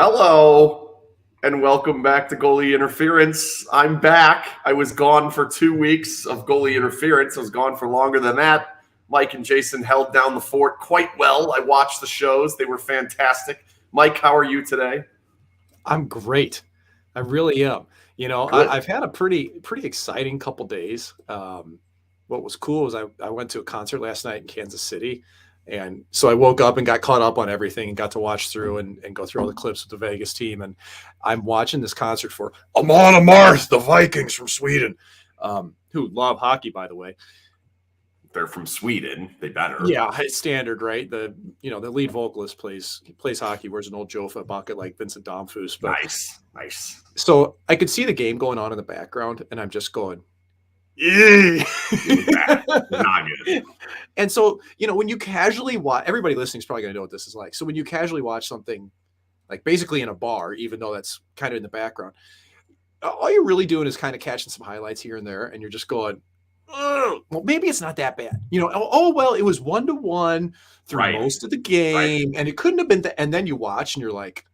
Hello, and welcome back to Goalie Interference. I'm back. I was gone for 2 weeks of Goalie Interference. I was gone for longer than that. Mike and Jason held down the fort quite well. I watched the shows. They were fantastic. Mike, how are you today? I'm great. I really am. I've had a pretty exciting couple days. What was cool was I went to a concert last night in Kansas City. And so I woke up and got caught up on everything and got to watch through and go through all the clips with the Vegas team. And I'm watching this concert for Amon Amarth, the Vikings from Sweden, who love hockey, by the way. They're from Sweden. They better. Yeah, it's standard, right? The lead vocalist plays hockey, wears an old Jofa bucket like Vincent Domfus. But Nice. So I could see the game going on in the background, and I'm just going, not good. And so, when you casually watch, everybody listening is probably going to know what this is like. So when you casually watch something like basically in a bar, even though that's kind of in the background, all you're really doing is kind of catching some highlights here and there. And you're just going, well, maybe it's not that bad. It was 1-1 through most of the game. And it couldn't have been and then you watch and you're like,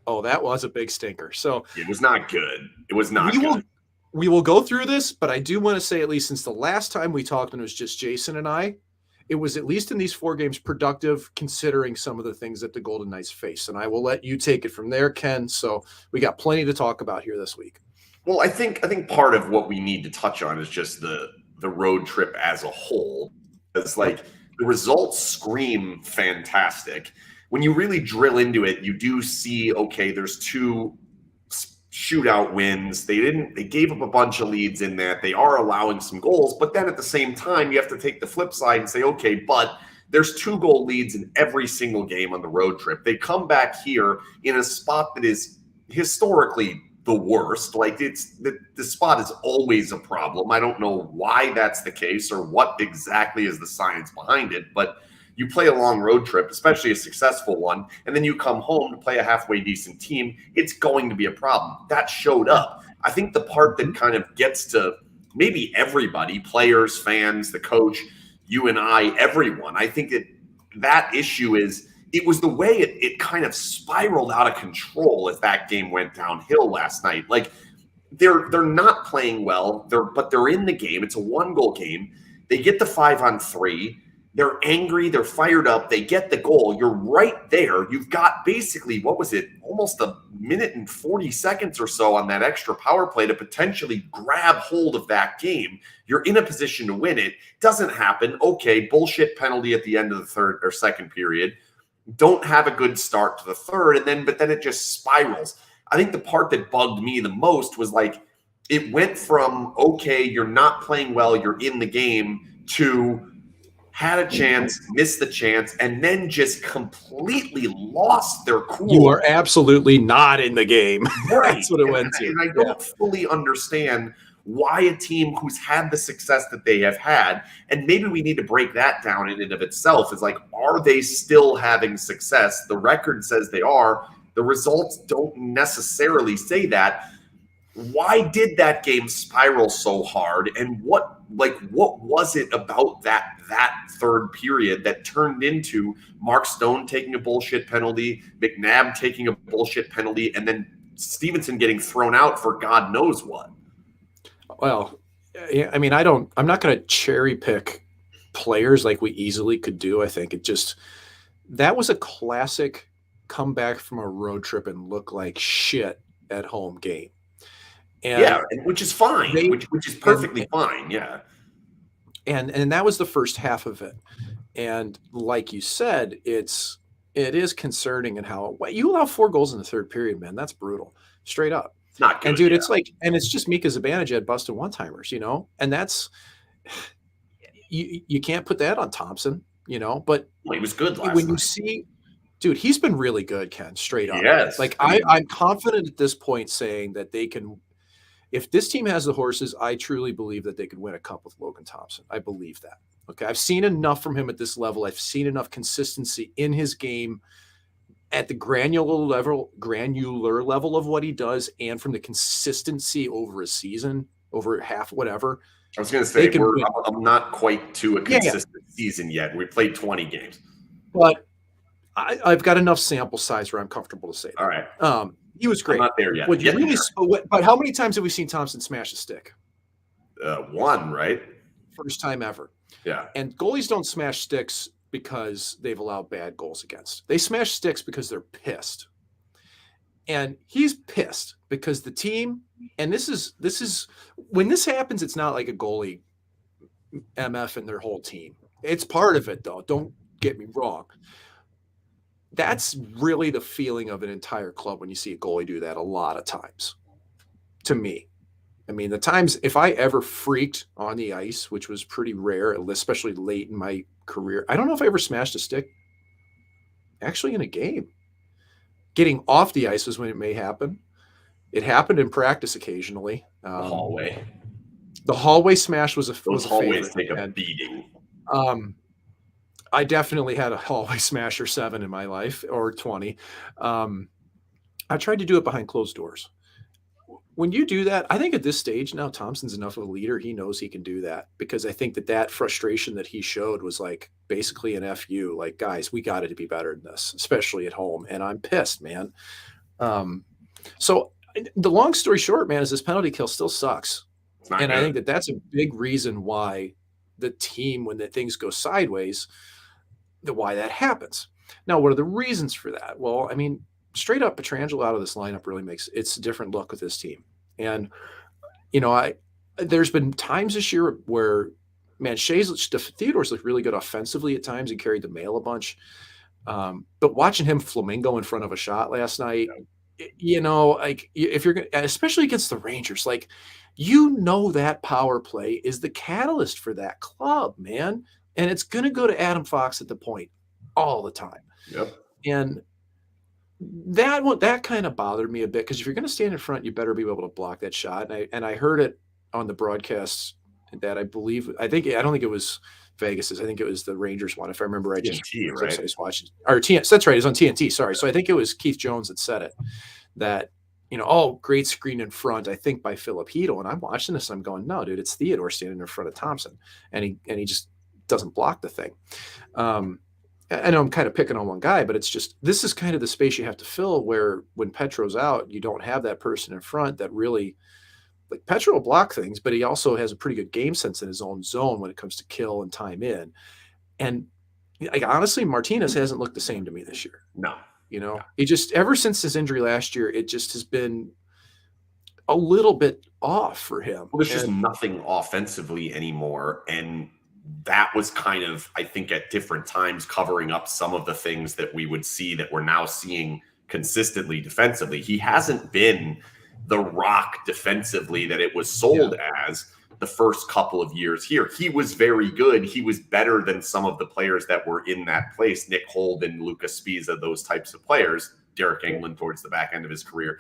oh, that was a big stinker. So it was not good. It was not good. We will go through this, but I do want to say, at least since the last time we talked and it was just Jason and I, it was, at least in these 4 games, productive considering some of the things that the Golden Knights face. And I will let you take it from there, Ken. So we got plenty to talk about here this week. Well, I think part of what we need to touch on is just the road trip as a whole. It's like the results scream fantastic. When you really drill into it, you do see, okay, there's 2 shootout wins. They gave up a bunch of leads in that. They are allowing some goals, but then at the same time, you have to take the flip side and say, okay, but there's 2 goal leads in every single game on the road trip. They come back here in a spot that is historically the worst. Like the spot is always a problem. I don't know why that's the case or what exactly is the science behind it, but you play a long road trip, especially a successful one, and then you come home to play a halfway decent team, it's going to be a problem. That showed up. I think the part that kind of gets to maybe everybody, players, fans, the coach, you and I, everyone, I think that issue is it was the way it kind of spiraled out of control as that game went downhill last night. Like they're not playing well, but they're in the game. It's a 1-goal game. They get the 5-on-3. They're angry. They're fired up. They get the goal. You're right there. You've got basically, what was it, almost a minute and 40 seconds or so on that extra power play to potentially grab hold of that game. You're in a position to win it. Doesn't happen. Okay, bullshit penalty at the end of the third or second period. Don't have a good start to the third, but then it just spirals. I think the part that bugged me the most was like it went from, okay, you're not playing well, you're in the game, to had a chance, missed the chance, and then just completely lost their cool. You are absolutely not in the game. Right. That's what it went to. And I don't fully understand why a team who's had the success that they have had, and maybe we need to break that down in and of itself, is like, are they still having success? The record says they are. The results don't necessarily say that. Why did that game spiral so hard? And what was it about that third period that turned into Mark Stone taking a bullshit penalty, McNabb taking a bullshit penalty, and then Stevenson getting thrown out for God knows what? Well, I mean, I'm not going to cherry pick players like we easily could do. I think that was a classic come back from a road trip and look like shit at home game. And which is fine, which is perfectly fine. Yeah. And that was the first half of it. And like you said, it is concerning in how you allow 4 goals in the third period, man. That's brutal. Straight up. It's not good. And dude, it's like, and it's just Mika Zibanejad busting one-timers, and that's, you can't put that on Thompson, but he was good last when night. You see, dude, he's been really good, Ken, straight up. Yes. Like I'm confident at this point saying that they can, if this team has the horses, I truly believe that they could win a cup with Logan Thompson. I believe that. Okay. I've seen enough from him at this level. I've seen enough consistency in his game at the granular level of what he does, and from the consistency over a season, over half, whatever. I was going to say, I'm not quite to a consistent season yet. We played 20 games. But I've got enough sample size where I'm comfortable to say that. All right. He was great. I'm not there yet. What you really, but how many times have we seen Thompson smash a stick? One, right? First time ever. Yeah. And goalies don't smash sticks because they've allowed bad goals against. They smash sticks because they're pissed. And he's pissed because the team, and this is when this happens, it's not like a goalie MF and their whole team. It's part of it though. Don't get me wrong. That's really the feeling of an entire club when you see a goalie do that a lot of times. To me. I mean, the times if I ever freaked on the ice, which was pretty rare, especially late in my career, I don't know if I ever smashed a stick actually in a game. Getting off the ice is when it may happen. It happened in practice occasionally. The hallway. The hallway smash was Those a hallways favorite. take a beating. I definitely had a hallway smash or 7 in my life, or 20. I tried to do it behind closed doors. When you do that, I think at this stage now, Thompson's enough of a leader. He knows he can do that, because I think that frustration that he showed was like basically an FU. Like, guys, we got it to be better than this, especially at home. And I'm pissed, man. So the long story short, man, is this penalty kill still sucks. And I think that's a big reason why the team, when the things go sideways, why that happens. Now, what are the reasons for that? Well, I mean, straight up Petrangelo out of this lineup really makes it's a different look with this team. And, you know, there's been times this year where, man, Theodore's looked really good offensively at times and carried the mail a bunch. But watching him flamingo in front of a shot last night, you know, like if you're going to, especially against the Rangers, like, you know, that power play is the catalyst for that club, man. And it's going to go to Adam Fox at the point all the time. Yep. And that kind of bothered me a bit, because if you're going to stand in front, you better be able to block that shot. And I heard it on the broadcasts that I don't think it was Vegas's. I think it was the Rangers one, if I remember right. TNT, right? I was watching, or TNT. That's right. It's on TNT. Sorry. So I think it was Keith Jones that said it, that, you know, oh, great screen in front, I think by Filipino. And I'm watching this, I'm going, no, dude, it's Theodore standing in front of Thompson, and he just doesn't block the thing. I know I'm kind of picking on one guy, but it's just, this is kind of the space you have to fill, where when Petro's out, you don't have that person in front that really, like, Petro will block things, but he also has a pretty good game sense in his own zone when it comes to kill and time in. And like, honestly, Martinez hasn't looked the same to me this year. No. You know, he just, ever since his injury last year, it just has been a little bit off for him. Well, there's just nothing offensively anymore. And that was kind of, I think, at different times covering up some of the things that we would see that we're now seeing consistently defensively. He hasn't been the rock defensively that it was sold as the first couple of years here. He was very good. He was better than some of the players that were in that place. Nick Holden, Lucas Spiza, those types of players. Derek Englund towards the back end of his career.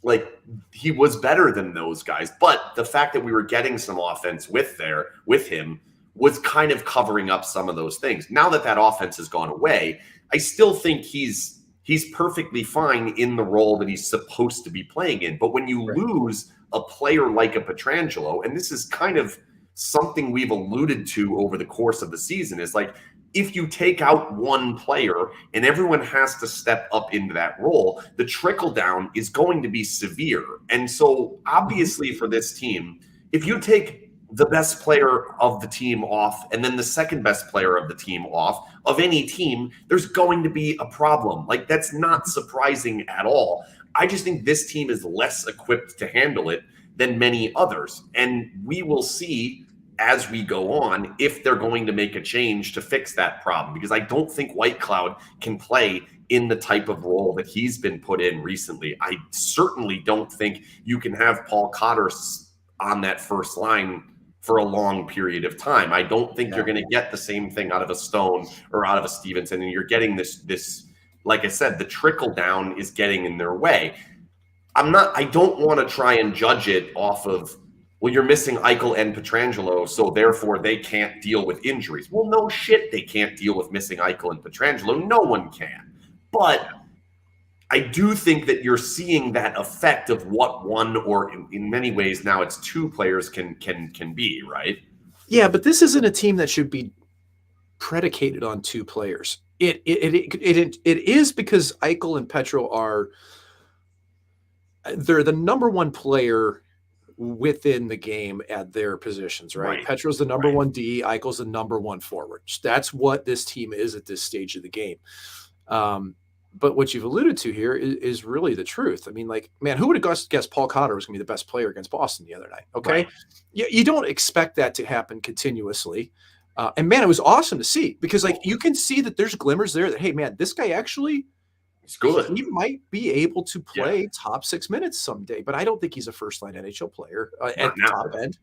Like, he was better than those guys. But the fact that we were getting some offense with him was kind of covering up some of those things. Now that offense has gone away, I still think he's perfectly fine in the role that he's supposed to be playing in. But when you lose a player like a Petrangelo, and this is kind of something we've alluded to over the course of the season, is like, if you take out one player and everyone has to step up into that role, the trickle down is going to be severe. And so obviously for this team, if you take the best player of the team off and then the second best player of the team off of any team, there's going to be a problem. Like, that's not surprising at all. I just think this team is less equipped to handle it than many others. And we will see as we go on if they're going to make a change to fix that problem, because I don't think Whitecloud can play in the type of role that he's been put in recently. I certainly don't think you can have Paul Cotter on that first line for a long period of time. I don't think you're going to get the same thing out of a Stone or out of a Stevenson. And you're getting this, like I said, the trickle down is getting in their way. I don't want to try and judge it off of, well, you're missing Eichel and Petrangelo, so therefore they can't deal with injuries. Well, no shit, they can't deal with missing Eichel and Petrangelo. No one can. But I do think that you're seeing that effect of what one, or in many ways now it's two players can be, right? Yeah, but this isn't a team that should be predicated on two players. It is because Eichel and Petro they're the number one player within the game at their positions, right? Right. Petro's the number Right. one D, Eichel's the number one forward. That's what this team is at this stage of the game. But what you've alluded to here is really the truth. I mean, like, man, who would have guessed Paul Cotter was going to be the best player against Boston the other night? Okay. Right. You don't expect that to happen continuously. And man, it was awesome to see because like you can see that there's glimmers there that, hey man, this guy actually, It's good. he might be able to play top 6 minutes someday, but I don't think he's a first line NHL player at the top end.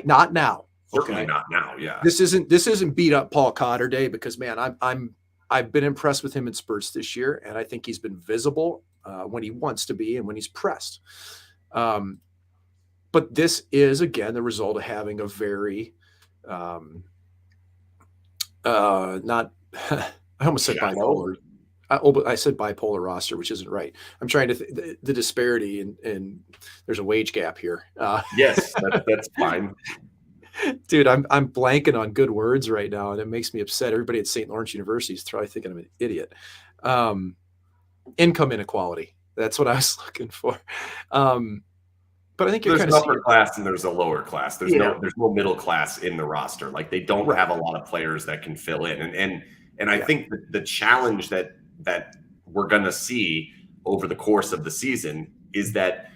Not now. Certainly not now. Yeah. This isn't beat up Paul Cotter day because man, I've been impressed with him in spurts this year, and I think he's been visible when he wants to be and when he's pressed. But this is again the result of having a very not I almost said bipolar. I said bipolar roster, which isn't right. I'm trying to the disparity and there's a wage gap here. Yes, that's fine. Dude, I'm blanking on good words right now, and it makes me upset. Everybody at St. Lawrence University is probably thinking I'm an idiot. Income inequality. That's what I was looking for. But I think there's an upper class and there's a lower class. There's no middle class in the roster. Like they don't have a lot of players that can fill in. And I think the challenge that we're going to see over the course of the season is that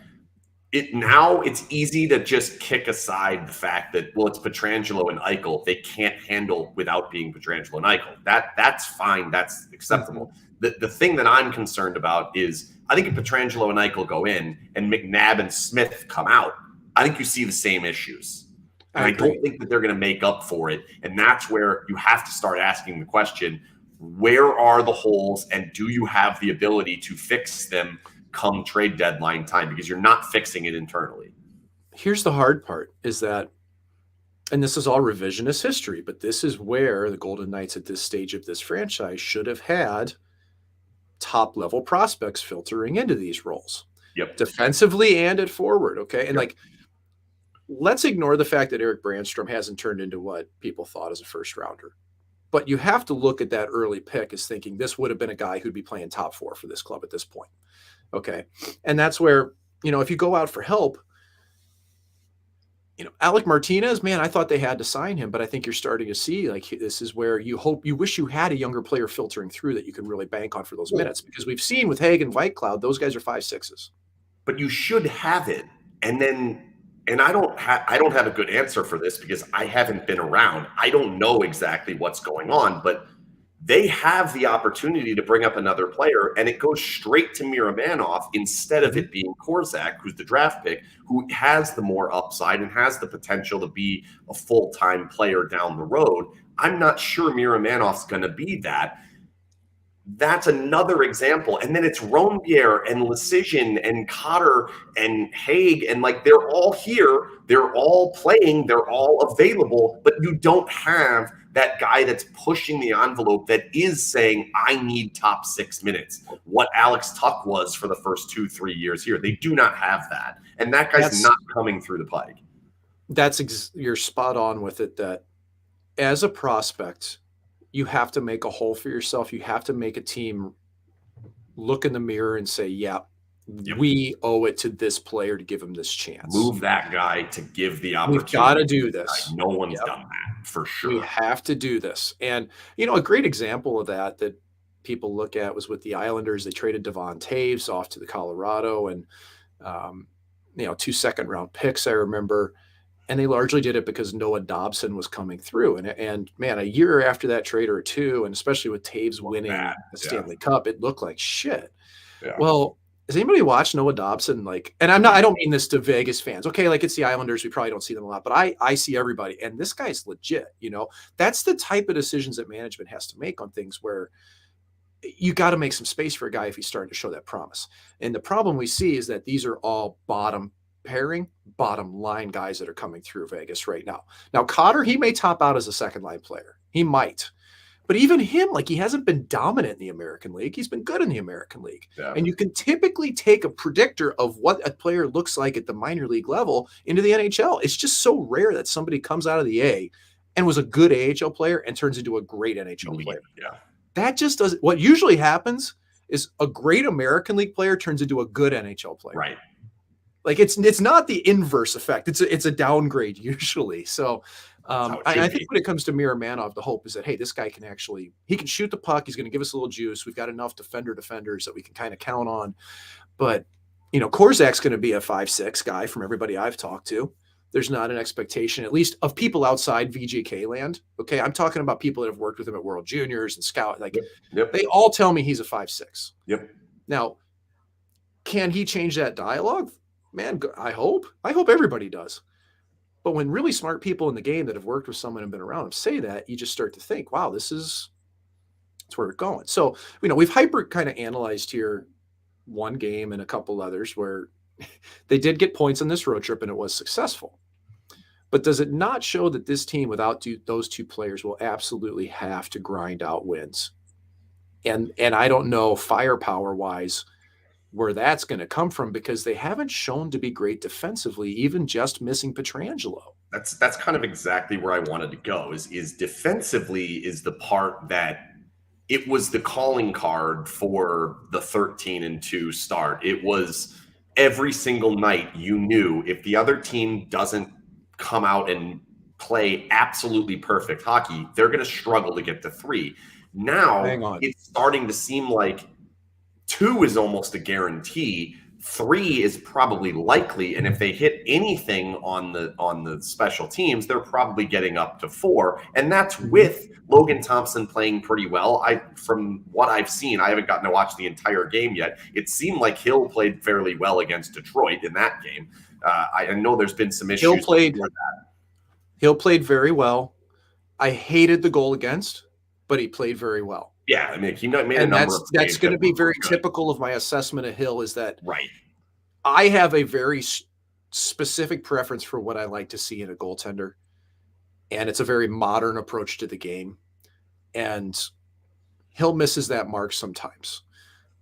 it's easy to just kick aside the fact that, well, it's Petrangelo and Eichel. They can't handle without being Petrangelo and Eichel. That's fine. That's acceptable. The thing that I'm concerned about is I think if Petrangelo and Eichel go in and McNabb and Smith come out, I think you see the same issues. And I don't think that they're going to make up for it. And that's where you have to start asking the question, where are the holes and do you have the ability to fix them come trade deadline time? Because you're not fixing it internally. Here's the hard part is that, and this is all revisionist history, but this is where the Golden Knights at this stage of this franchise should have had top level prospects filtering into these roles. Yep. Defensively and at forward. Okay. And like, let's ignore the fact that Eric Brandstrom hasn't turned into what people thought as a first rounder. But you have to look at that early pick as thinking this would have been a guy who'd be playing top 4 for this club at this point. Okay. And that's where, if you go out for help, Alec Martinez, man, I thought they had to sign him, but I think you're starting to see like this is where you wish you had a younger player filtering through that you could really bank on for those minutes, because we've seen with Haig and Whitecloud, those guys are 5-6s. But you should have it. And I don't have a good answer for this because I haven't been around. I don't know exactly what's going on, but they have the opportunity to bring up another player, and it goes straight to Miromanov instead of it being Korzak, who's the draft pick, who has the more upside and has the potential to be a full-time player down the road. I'm not sure Miromanov's going to be that. That's another example. And then it's Rombierre and Lecision and Cotter and Haig, and like they're all here, they're all playing, they're all available, but you don't have that guy that's pushing the envelope that is saying, I need top 6 minutes. What Alex Tuck was for the first 2-3 years here. They do not have that. And that guy's not coming through the pike. You're spot on with it, that as a prospect, you have to make a hole for yourself. You have to make a team look in the mirror and say, we owe it to this player to give him this chance. Move that guy to give the opportunity. We've got to do this. No one's done that for sure. We have to do this. And, a great example of that people look at was with the Islanders. They traded Devon Taves off to the Colorado and, 2 second-round picks, I remember. And they largely did it because Noah Dobson was coming through. And man, a year after that trade or two, and especially with Taves winning the Stanley Cup, it looked like shit. Yeah. Well, has anybody watched Noah Dobson? And I don't mean this to Vegas fans. Okay, it's the Islanders. We probably don't see them a lot, but I see everybody. And this guy's legit, That's the type of decisions that management has to make on things where you got to make some space for a guy if he's starting to show that promise. And the problem we see is that these are all bottom line guys that are coming through Vegas right now. Now, Cotter, he may top out as a second line player. He might. But even him, he hasn't been dominant in the American League. He's been good in the American League. Yeah. And you can typically take a predictor of what a player looks like at the minor league level into the NHL. It's just so rare that somebody comes out of the A and was a good AHL player and turns into a great NHL player. Yeah. That just doesn't. What usually happens is a great American League player turns into a good NHL player. Right. Like it's not the inverse effect. It's a downgrade usually. So I think when it comes to Miromanov, the hope is that, hey, this guy can he can shoot the puck. He's going to give us a little juice. We've got enough defenders that we can kind of count on. But, Korzak's going to be a 5'6" guy from everybody I've talked to. There's not an expectation, at least of people outside VGK land. Okay. I'm talking about people that have worked with him at World Juniors and Scout. Like they all tell me he's a 5'6". Yep. Now, can he change that dialogue? Man, I hope everybody does. But when really smart people in the game that have worked with someone and been around him say that, you just start to think, wow, that's where we're going. So, we've hyper kind of analyzed here one game and a couple others where they did get points on this road trip and it was successful. But does it not show that this team without those two players will absolutely have to grind out wins? And I don't know firepower wise where that's going to come from, because they haven't shown to be great defensively, even just missing Petrangelo. That's kind of exactly where I wanted to go is defensively is the part that it was the calling card for the 13-2 start. It was every single night you knew if the other team doesn't come out and play absolutely perfect hockey, they're going to struggle to get to 3. Now it's starting to seem like 2 is almost a guarantee. 3 is probably likely, and if they hit anything on the special teams, they're probably getting up to 4, and that's with Logan Thompson playing pretty well. From what I've seen, I haven't gotten to watch the entire game yet. It seemed like Hill played fairly well against Detroit in that game. I know there's been some issues. Hill played very well. I hated the goal against, but he played very well. Yeah, I mean, he made a number of that's going to be very typical of my assessment of Hill, is that right. I have a very specific preference for what I like to see in a goaltender, and it's a very modern approach to the game. And Hill misses that mark sometimes.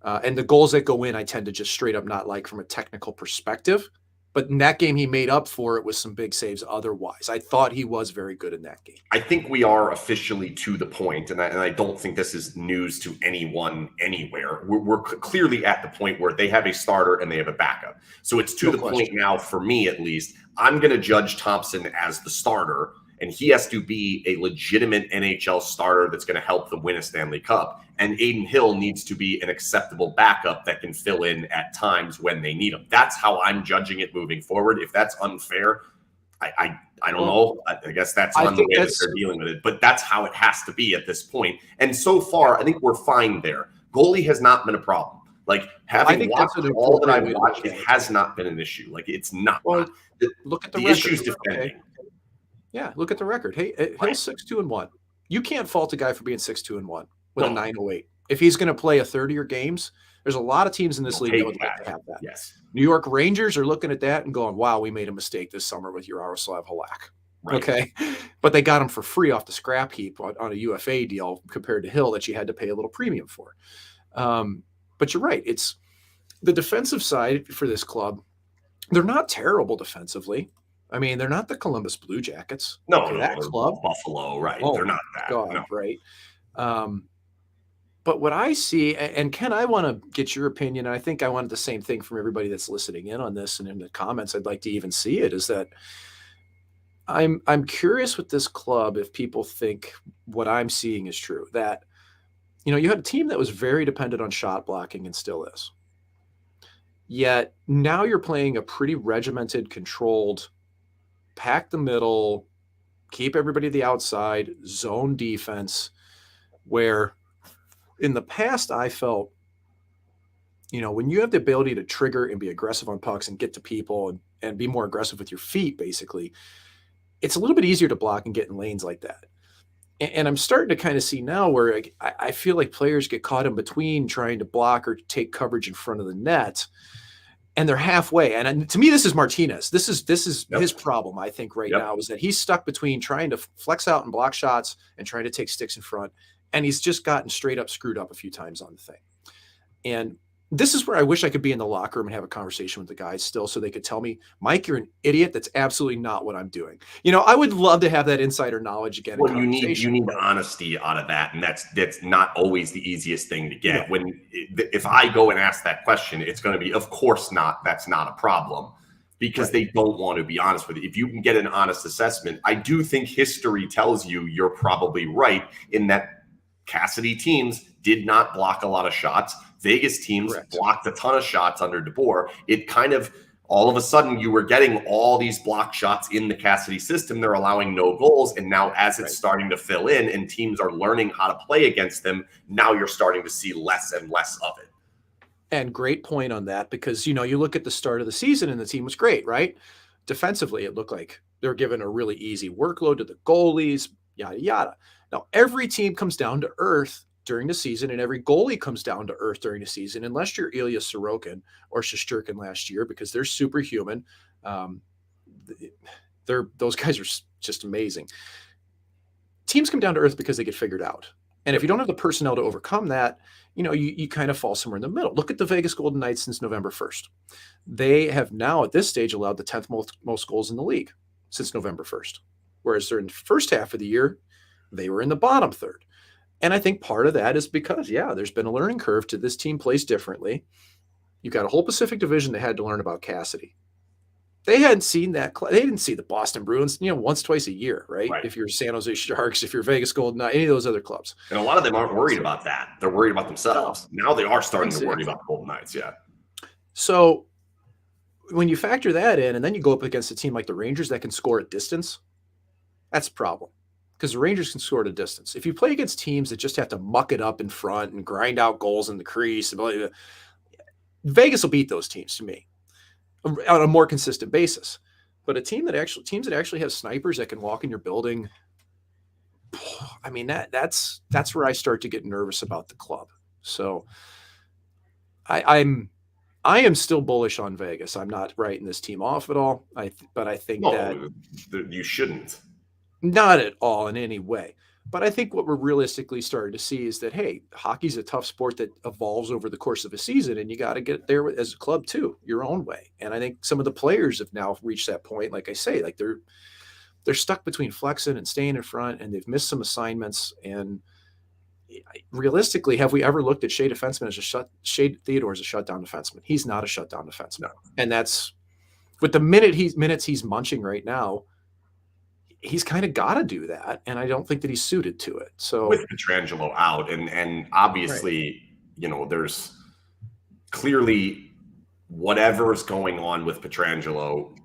And the goals that go in, I tend to just straight up not like from a technical perspective. But in that game, he made up for it with some big saves otherwise. I thought he was very good in that game. I think we are officially to the point, and I don't think this is news to anyone anywhere. We're clearly at the point where they have a starter and they have a backup. So it's to the point now, for me at least, I'm going to judge Thompson as the starter, and he has to be a legitimate NHL starter that's going to help them win a Stanley Cup. And Adin Hill needs to be an acceptable backup that can fill in at times when they need him. That's how I'm judging it moving forward. If that's unfair, I don't know. I guess that's on the way that they're dealing with it. But that's how it has to be at this point. And so far, I think we're fine there. Goalie has not been a problem. Like, having watched all that I've watched, it has not been an issue. Like, it's not. Well, look at the issues defending. Okay. Yeah, look at the record. Hey, Hill's 6-2-1. You can't fault a guy for being 6-2-1 with a 908. If he's going to play a 30 games, there's a lot of teams in this league that would like to have that. Yes. New York Rangers are looking at that and going, wow, we made a mistake this summer with Yaroslav Halak. Right. Okay. But they got him for free off the scrap heap on a UFA deal compared to Hill that you had to pay a little premium for. But you're right. It's the defensive side for this club. They're not terrible defensively. I mean, they're not the Columbus Blue Jackets. No, that club. Buffalo, right. Oh, they're not that. God, no. Right. But what I see, and Ken, I want to get your opinion, and I think I wanted the same thing from everybody that's listening in on this and in the comments, I'd like to even see it, is that I'm curious with this club if people think what I'm seeing is true, that, you had a team that was very dependent on shot blocking and still is. Yet now you're playing a pretty regimented, controlled, pack the middle, keep everybody to the outside, zone defense, where in the past I felt, when you have the ability to trigger and be aggressive on pucks and get to people and be more aggressive with your feet, basically, it's a little bit easier to block and get in lanes like that. And I'm starting to kind of see now where I feel like players get caught in between trying to block or take coverage in front of the net, and they're halfway. And to me, this is Martinez. This is his problem, I think, right now, is that he's stuck between trying to flex out and block shots and trying to take sticks in front. And he's just gotten straight up screwed up a few times on the thing. And this is where I wish I could be in the locker room and have a conversation with the guys still so they could tell me, Mike, you're an idiot. That's absolutely not what I'm doing. I would love to have that insider knowledge again. Well, you need honesty out of that, and that's not always the easiest thing to get. No. If I go and ask that question, it's going to be, of course not. That's not a problem, because they don't want to be honest with you. If you can get an honest assessment, I do think history tells you you're probably right in that Cassidy teams did not block a lot of shots. Vegas teams blocked a ton of shots under DeBoer. It kind of, all of a sudden, you were getting all these block shots in the Cassidy system. They're allowing no goals. And now as it's starting to fill in and teams are learning how to play against them, now you're starting to see less and less of it. And great point on that, because, you look at the start of the season and the team was great, right? Defensively, it looked like they're given a really easy workload to the goalies, yada, yada. Now, every team comes down to earth during the season, and every goalie comes down to earth during the season, unless you're Ilya Sorokin or Shesterkin last year, because they're superhuman. Those guys are just amazing. Teams come down to earth because they get figured out. And if you don't have the personnel to overcome that, you kind of fall somewhere in the middle. Look at the Vegas Golden Knights since November 1st. They have now at this stage allowed the 10th most goals in the league since November 1st. Whereas during the first half of the year, they were in the bottom third. And I think part of that is because, there's been a learning curve to this team plays differently. You got a whole Pacific Division that had to learn about Cassidy. They hadn't seen that. They didn't see the Boston Bruins, once, twice a year, right? If you're San Jose Sharks, if you're Vegas Golden Knights, any of those other clubs. And a lot of them aren't worried about that. They're worried about themselves. Now they are starting to worry about the Golden Knights, So when you factor that in, and then you go up against a team like the Rangers that can score at distance, that's a problem. Because the Rangers can score at a distance. If you play against teams that just have to muck it up in front and grind out goals in the crease, Vegas will beat those teams to me on a more consistent basis. But teams that actually have snipers that can walk in your building, I mean, that's where I start to get nervous about the club. So I am still bullish on Vegas. I'm not writing this team off at all. But I think that you shouldn't. Not at all in any way. But I think what we're realistically starting to see is that, hey, hockey's a tough sport that evolves over the course of a season, and you got to get there as a club too, your own way. And I think some of the players have now reached that point. Like I say, like they're stuck between flexing and staying in front, and they've missed some assignments. And realistically, have we ever looked at Shea defenseman as Shea Theodore as a shutdown defenseman? He's not a shutdown defenseman. No. And that's with the minutes he's munching right now. He's kind of got to do that, and I don't think that he's suited to it. So with Petrangelo out, and obviously, there's clearly whatever's going on with Petrangelo,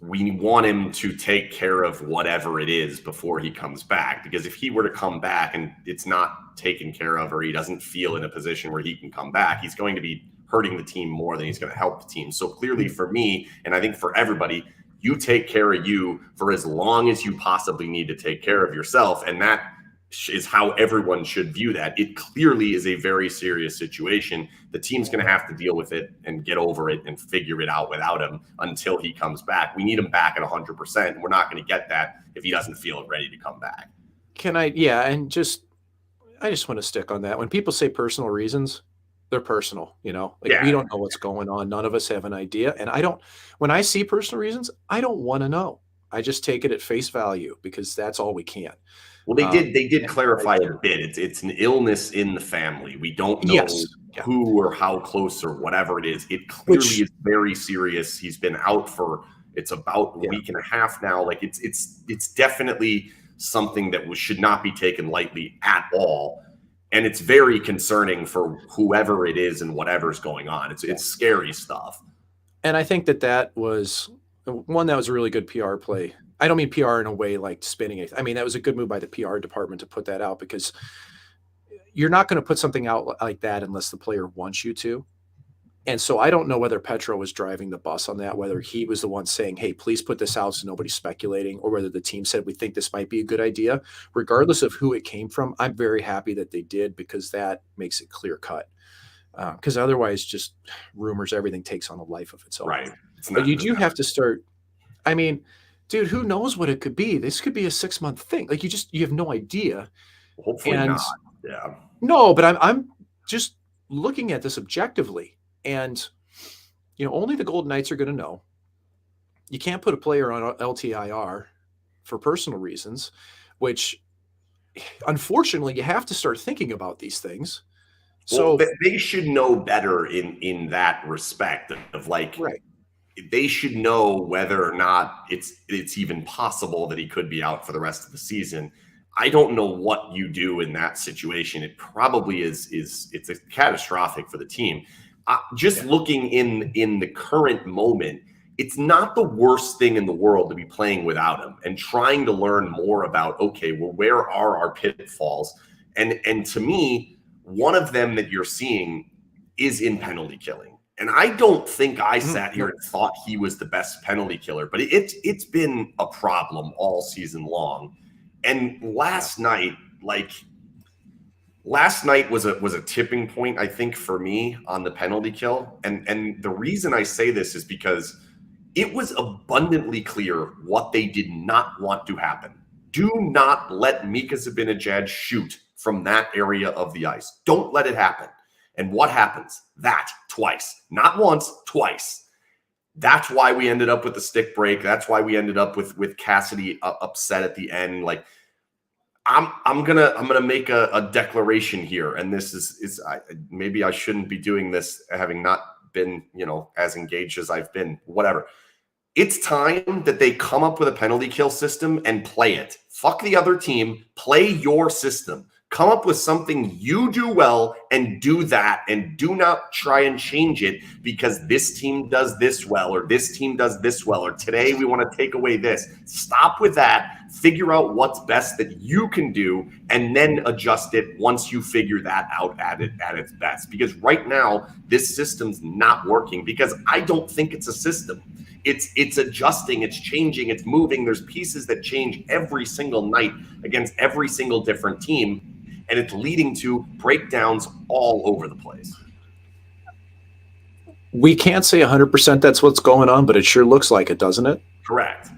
we want him to take care of whatever it is before he comes back. Because if he were to come back and it's not taken care of, or he doesn't feel in a position where he can come back, he's going to be hurting the team more than he's going to help the team. So clearly for me, and I think for everybody, you take care of you for as long as you possibly need to take care of yourself. And that is how everyone should view that. It clearly is a very serious situation. The team's going to have to deal with it and get over it and figure it out without him until he comes back. We need him back at 100%. And we're not going to get that if he doesn't feel ready to come back. I just want to stick on that. When people say personal reasons, they're personal, we don't know what's going on. None of us have an idea. And when I see personal reasons, I don't want to know. I just take it at face value because that's all we can. Well, they did clarify a bit. It's an illness in the family. We don't know who or how close or whatever it is. It clearly is very serious. He's been out for about a week and a half now. Like it's definitely something that should not be taken lightly at all. And it's very concerning for whoever it is and whatever's going on. It's scary stuff. And I think that was one that was a really good PR play. I don't mean PR in a way like spinning it. I mean, that was a good move by the PR department to put that out, because you're not going to put something out like that unless the player wants you to. And so I don't know whether Petro was driving the bus on that, whether he was the one saying, hey, please put this out so nobody's speculating, or whether the team said, we think this might be a good idea. Regardless of who it came from, I'm very happy that they did, because that makes it clear cut. Because otherwise, just rumors, everything takes on a life of its own. Right. But you do have to start. I mean, dude, who knows what it could be? This could be a 6-month thing. Like you have no idea. Hopefully not. Yeah. No, but I'm just looking at this objectively, and only the Golden Knights are going to know. You can't put a player on LTIR for personal reasons, which unfortunately you have to start thinking about these things. So well, they should know better in that respect of like, right. They should know whether or not it's even possible that he could be out for the rest of the season. I don't know what you do in that situation. It probably it's catastrophic for the team. Just looking in the current moment, it's not the worst thing in the world to be playing without him and trying to learn more about, okay, well, where are our pitfalls? And to me, one of them that you're seeing is in penalty killing. And I don't think I sat here and thought he was the best penalty killer, but it's been a problem all season long. And last night was a tipping point, I think, for me on the penalty kill. And the reason I say this is because it was abundantly clear what they did not want to happen. Do not let Mika Zibanejad shoot from that area of the ice. Don't let it happen. And what happens? That twice, not once, twice. That's why we ended up with the stick break. That's why we ended up with Cassidy upset at the end. Like, I'm gonna make a declaration here, and this is maybe I shouldn't be doing this, having not been as engaged as I've been. Whatever. It's time that they come up with a penalty kill system and play it. Fuck the other team. Play your system. Come up with something you do well and do that, and do not try and change it because this team does this well or this team does this well or today we want to take away this. Stop with that. Figure out what's best that you can do and then adjust it once you figure that out at its best. Because right now, this system's not working because I don't think it's a system. It's adjusting, it's changing, it's moving. There's pieces that change every single night against every single different team. And it's leading to breakdowns all over the place. We can't say 100% that's what's going on, but it sure looks like it, doesn't it? Correct.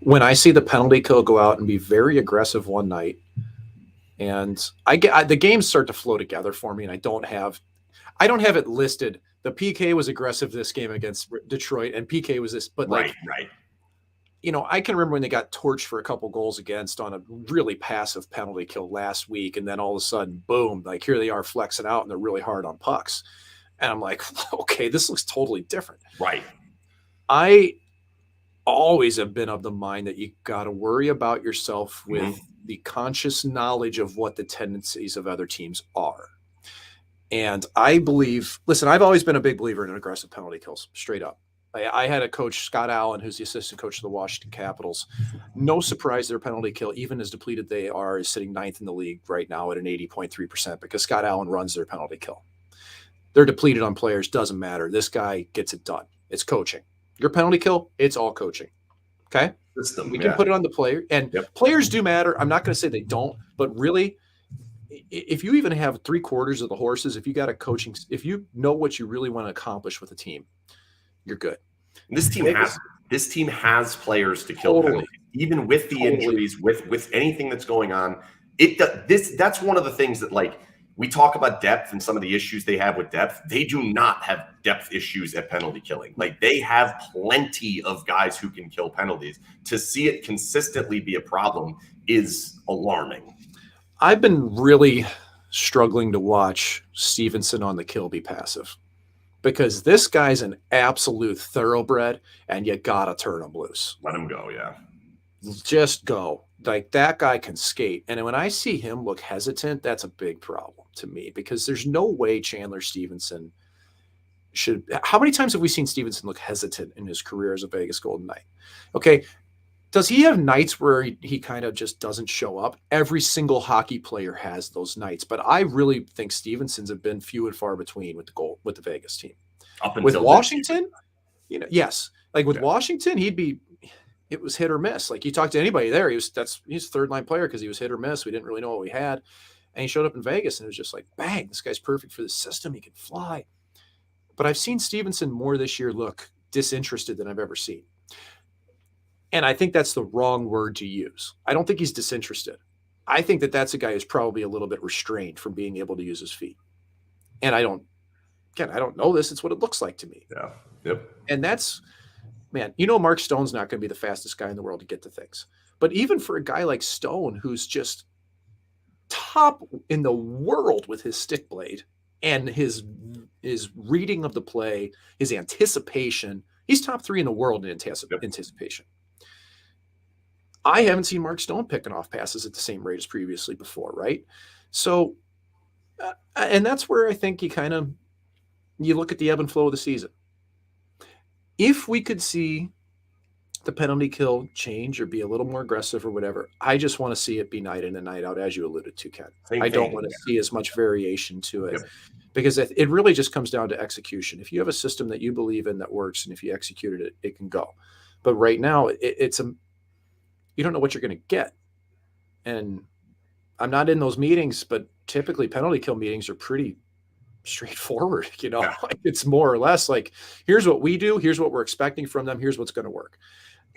When I see the penalty kill go out and be very aggressive one night, and the games start to flow together for me, and I don't have it listed. The PK was aggressive this game against Detroit, and PK was this, but right. I can remember when they got torched for a couple goals against on a really passive penalty kill last week. And then all of a sudden, boom, like here they are flexing out and they're really hard on pucks. And I'm like, okay, this looks totally different. Right. I always have been of the mind that you got to worry about yourself with the conscious knowledge of what the tendencies of other teams are. And I believe, listen, I've always been a big believer in aggressive penalty kills, straight up. I had a coach, Scott Allen, who's the assistant coach of the Washington Capitals. No surprise their penalty kill, even as depleted they are, is sitting 9th in the league right now at an 80.3% because Scott Allen runs their penalty kill. They're depleted on players, doesn't matter. This guy gets it done. It's coaching. Your penalty kill, it's all coaching. Okay? We can put it on the player. And players do matter. I'm not going to say they don't, but really, if you even have 3/4 of the horses, if you got a coaching, if you know what you really want to accomplish with a team, you're good. This team has players to kill penalties, even with the injuries, with anything that's going on. That's one of the things that, like, we talk about depth and some of the issues they have with depth. They do not have depth issues at penalty killing. Like, they have plenty of guys who can kill penalties. To see it consistently be a problem is alarming. I've been really struggling to watch Stevenson on the kill be passive. Because this guy's an absolute thoroughbred, and you gotta turn him loose. Let him go, yeah. Just go. Like, that guy can skate. And when I see him look hesitant, that's a big problem to me because there's no way Chandler Stevenson should. How many times have we seen Stevenson look hesitant in his career as a Vegas Golden Knight? Okay. Does he have nights where he kind of just doesn't show up? Every single hockey player has those nights, but I really think Stevenson's have been few and far between with the Vegas team. With Washington, yes, like with Washington, it was hit or miss. Like, you talk to anybody there, he's a third line player because he was hit or miss. We didn't really know what we had, and he showed up in Vegas, and it was just like, bang, this guy's perfect for the system. He can fly. But I've seen Stevenson more this year look disinterested than I've ever seen. And I think that's the wrong word to use. I don't think he's disinterested. I think that's a guy who's probably a little bit restrained from being able to use his feet. And I don't know this. It's what it looks like to me. Yeah. Yep. And that's, man, Mark Stone's not going to be the fastest guy in the world to get to things. But even for a guy like Stone, who's just top in the world with his stick blade and his reading of the play, his anticipation, he's top 3 in the world in anticipation. I haven't seen Mark Stone picking off passes at the same rate as previously before, right? So, and that's where I think you look at the ebb and flow of the season. If we could see the penalty kill change or be a little more aggressive or whatever, I just want to see it be night in and night out, as you alluded to, Ken. I don't want to see as much variation to it because it really just comes down to execution. If you have a system that you believe in that works, and if you executed it, it can go. But right now, you don't know what you're going to get. And I'm not in those meetings, but typically penalty kill meetings are pretty straightforward. It's more or less like, here's what we do, here's what we're expecting from them, here's what's going to work.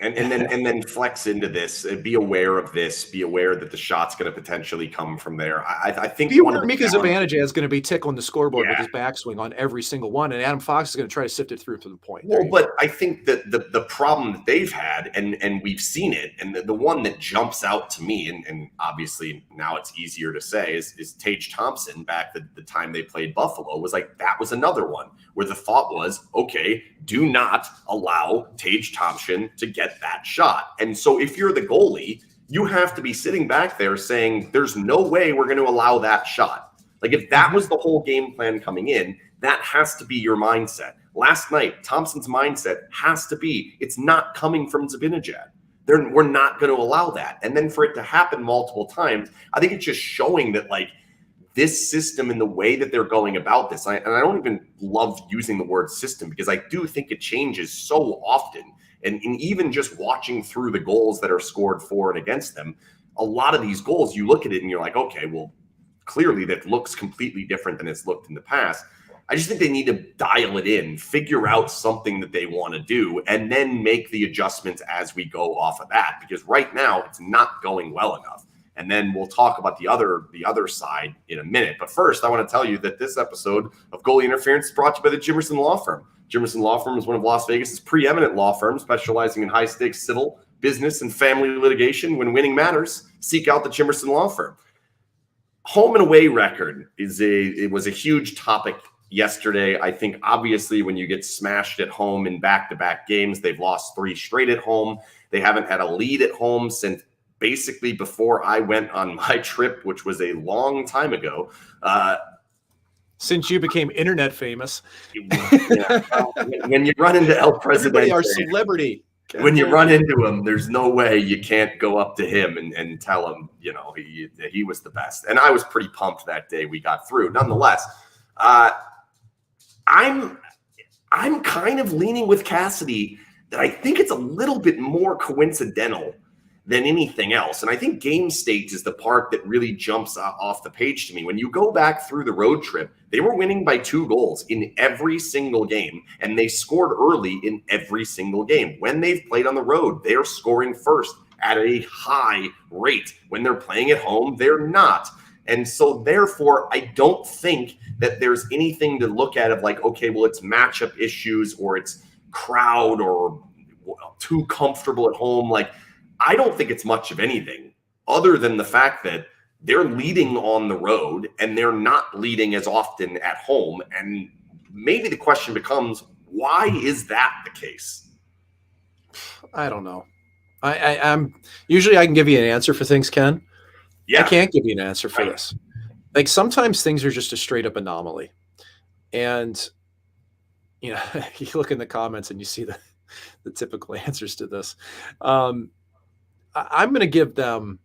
And then flex into this. Be aware of this. Be aware that the shot's going to potentially come from there. I think Mika Zibanejad is going to be tickling the scoreboard with his backswing on every single one, and Adam Fox is going to try to sift it through to the point. Well, but I think that the problem that they've had, and we've seen it, and the one that jumps out to me, and obviously now it's easier to say, is Tage Thompson back the time they played Buffalo, was like, that was another one where the thought was, okay, do not allow Tage Thompson to get that shot. And so if you're the goalie, you have to be sitting back there saying, there's no way we're going to allow that shot. Like, if that was the whole game plan coming in, that has to be your mindset. Last night, Thompson's mindset has to be, it's not coming from Zibanejad. We're not going to allow that. And then for it to happen multiple times, I think it's just showing that, like, this system and the way that they're going about this, and I don't even love using the word system because I do think it changes so often. And even just watching through the goals that are scored for and against them, a lot of these goals, you look at it and you're like, okay, well, clearly that looks completely different than it's looked in the past. I just think they need to dial it in, figure out something that they want to do, and then make the adjustments as we go off of that. Because right now it's not going well enough. And then we'll talk about the other side in a minute. But first, I want to tell you that this episode of Goalie Interference is brought to you by the Jimerson Law Firm. Jimerson Law Firm is one of Las Vegas' preeminent law firms, specializing in high-stakes civil, business, and family litigation. When winning matters, seek out the Jimerson Law Firm. Home and away record it was a huge topic yesterday. I think obviously when you get smashed at home in back-to-back games, they've lost 3 straight at home. They haven't had a lead at home since basically before I went on my trip, which was a long time ago. Since you became internet famous. When you run into El Presidente, our celebrity. When you run into him, there's no way you can't go up to him and tell him, he was the best. And I was pretty pumped that day we got through. Nonetheless, I'm kind of leaning with Cassidy that I think it's a little bit more coincidental than anything else. And I think game state is the part that really jumps off the page to me. When you go back through the road trip, they were winning by 2 goals in every single game, and they scored early in every single game. When they've played on the road, they're scoring first at a high rate. When they're playing at home, they're not. And so therefore, I don't think that there's anything to look at of like, okay, well, it's matchup issues or it's crowd or too comfortable at home. Like, I don't think it's much of anything other than the fact that they're leading on the road and they're not leading as often at home. And maybe the question becomes, why is that the case? I don't know. I'm usually I can give you an answer for things, Ken. Yeah. I can't give you an answer for this. Like, sometimes things are just a straight up anomaly. And, you look in the comments and you see the typical answers to this. I'm going to give them,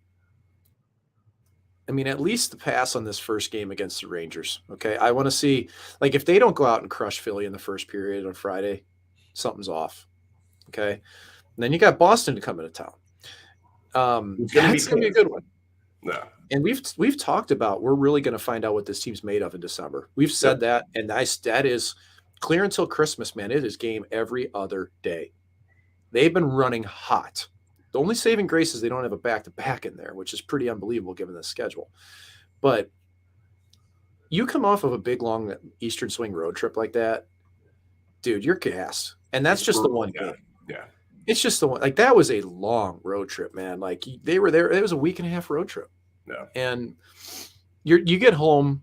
at least the pass on this first game against the Rangers. Okay. I want to see, like, if they don't go out and crush Philly in the first period on Friday, something's off. Okay. And then you got Boston to come into town. That's going to be a good one. Yeah. And we've talked about, we're really going to find out what this team's made of in December. We've said that. And that is clear until Christmas, man. It is game every other day. They've been running hot. The only saving grace is they don't have a back-to-back in there, which is pretty unbelievable given the schedule. But you come off of a big, long Eastern Swing road trip like that, dude, you're gassed. And that's It's just the brutal. one Yeah. game. Yeah. It's just the one. Like, that was a long road trip, man. Like, they were there. It was a week and a half road trip. Yeah. And you get home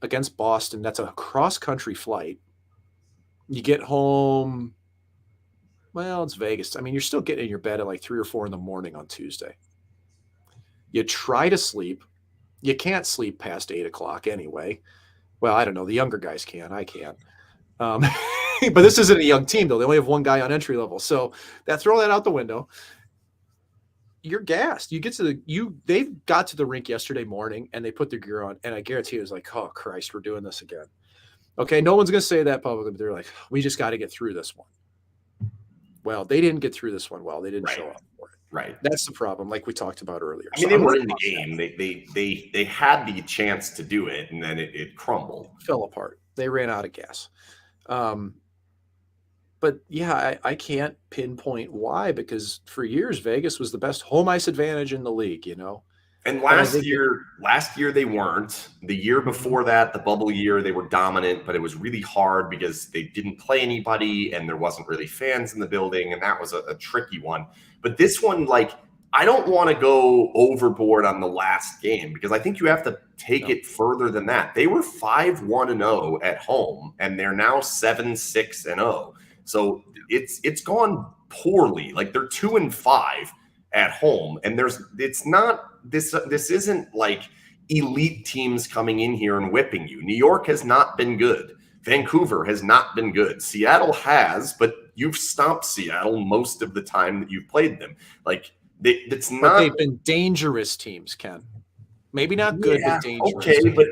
against Boston. That's a cross-country flight. You get home, well, it's Vegas. I mean, you're still getting in your bed at like 3 or 4 in the morning on Tuesday. You try to sleep. You can't sleep past 8 o'clock anyway. Well, I don't know. The younger guys can. I can't. But this isn't a young team, though. They only have one guy on entry level. So throw that out the window. You're gassed. They got to the rink yesterday morning and they put their gear on. And I guarantee it was like, oh, Christ, we're doing this again. Okay, no one's going to say that publicly, but they're like, we just got to get through this one. Well, they didn't get through this one well. They didn't show up for it. Right. That's the problem, like we talked about earlier. I mean, they were in the game. They had the chance to do it, and then it crumbled. Fell apart. They ran out of gas. But yeah, I can't pinpoint why, because for years Vegas was the best home ice advantage in the league, And last year they weren't. The year before that, the bubble year, they were dominant, but it was really hard because they didn't play anybody and there wasn't really fans in the building, and that was a tricky one. But this one, like, I don't want to go overboard on the last game because I think you have to take it further than that. They were 5-1-0 at home, and they're now 7-6-0. So it's gone poorly. Like, they're 2-5 at home, and this isn't like elite teams coming in here and whipping you. New York has not been good. Vancouver has not been good. Seattle has, but you've stomped Seattle most of the time that you've played them. Like, it's not. But they've been dangerous teams, Ken. Maybe not good, but dangerous. Okay, but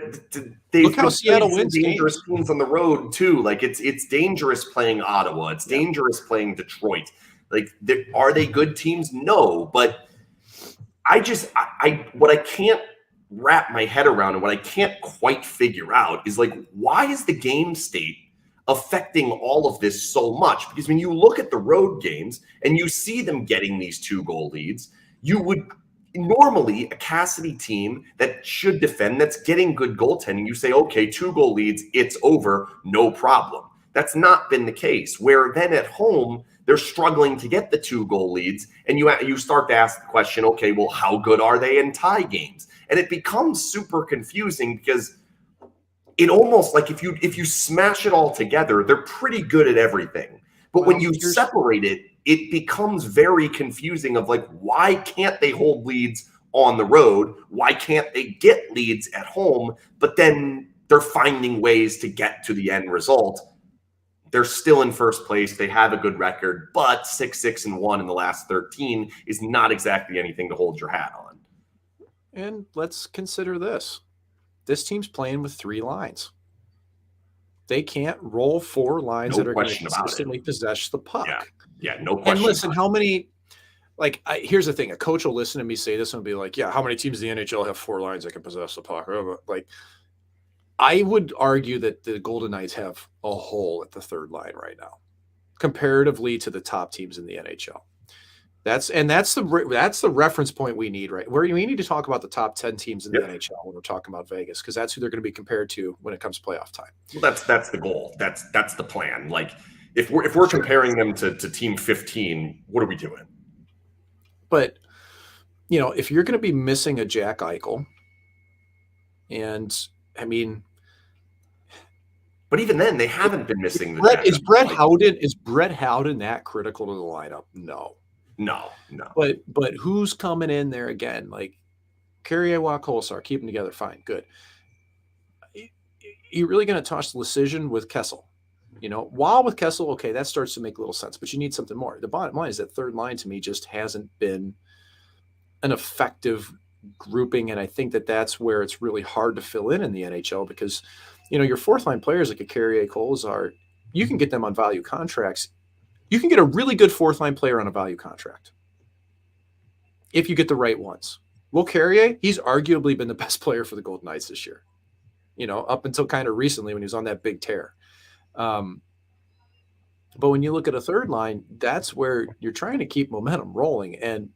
look how Seattle wins dangerous games. teams on the road too. Like, it's dangerous playing Ottawa. It's dangerous playing Detroit. Like, are they good teams? No, but what I can't wrap my head around and what I can't quite figure out is, like, why is the game state affecting all of this so much? Because when you look at the road games and you see them getting these 2-goal leads, you would normally, a Cassidy team that should defend, that's getting good goaltending, you say, okay, 2-goal leads, it's over, no problem. That's not been the case. Where then at home, they're struggling to get the 2-goal leads, and you start to ask the question, okay, well, how good are they in tie games? And it becomes super confusing because it almost, like, if you smash it all together, they're pretty good at everything. But when you separate it, it becomes very confusing of, like, why can't they hold leads on the road? Why can't they get leads at home? But then they're finding ways to get to the end result. They're still in first place. They have a good record, but 6-6-1 in the last 13 is not exactly anything to hold your hat on. And let's consider this. This team's playing with 3 lines. They can't roll 4 lines that are going to consistently possess the puck. Yeah, no question. And listen, how many, like, here's the thing. A coach will listen to me say this and be like, yeah, how many teams in the NHL have 4 lines that can possess the puck? Like, I would argue that the Golden Knights have a hole at the 3rd line right now, comparatively to the top teams in the NHL. That's the reference point we need, right? Where we need to talk about the top 10 teams in the NHL when we're talking about Vegas, because that's who they're going to be compared to when it comes to playoff time. Well, that's the goal. That's the plan. Like, if we're comparing them to team 15, what are we doing? But if you're going to be missing a Jack Eichel, and I mean, but even then, they haven't been missing. Is Brett Howden that critical to the lineup? No. But who's coming in there again? Like, Carrier, Kolesar, keep them together, fine, good. You're really going to toss the decision with Kessel? While with Kessel, okay, that starts to make a little sense, but you need something more. The bottom line is that 3rd line to me just hasn't been an effective grouping, and I think that that's where it's really hard to fill in the NHL because, your 4th line players like a Carrier, Kolesar, you can get them on value contracts. You can get a really good 4th line player on a value contract if you get the right ones. Will Carrier, he's arguably been the best player for the Golden Knights this year, up until kind of recently when he was on that big tear. But when you look at a 3rd line, that's where you're trying to keep momentum rolling. And,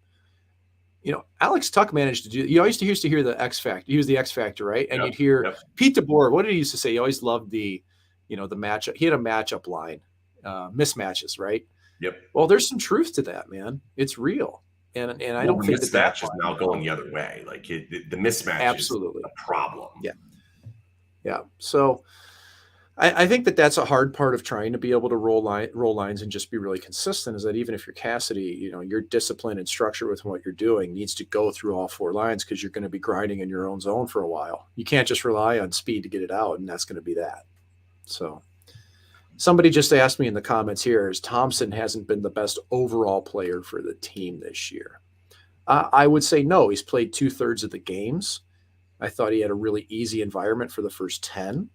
Alex Tuck managed to do. You always used to hear the X Factor. He was the X Factor, right? And Yep, you'd hear yep, Pete DeBoer. What did he used to say? He always loved the matchup. He had a matchup line, mismatches, right? yep. Well, there's some truth to that, man. It's real, and I Well, don't the think that mismatch is now going the other way. Like the mismatch absolutely. is a problem. Yeah. So I think that that's a hard part of trying to be able to roll lines and just be really consistent, is that even if you're Cassidy, your discipline and structure with what you're doing needs to go through all 4 lines, because you're going to be grinding in your own zone for a while. You can't just rely on speed to get it out, and that's going to be that. So somebody just asked me in the comments here, is Thompson hasn't been the best overall player for the team this year? I would say no. He's played 2/3 of the games. I thought he had a really easy environment for the first 10,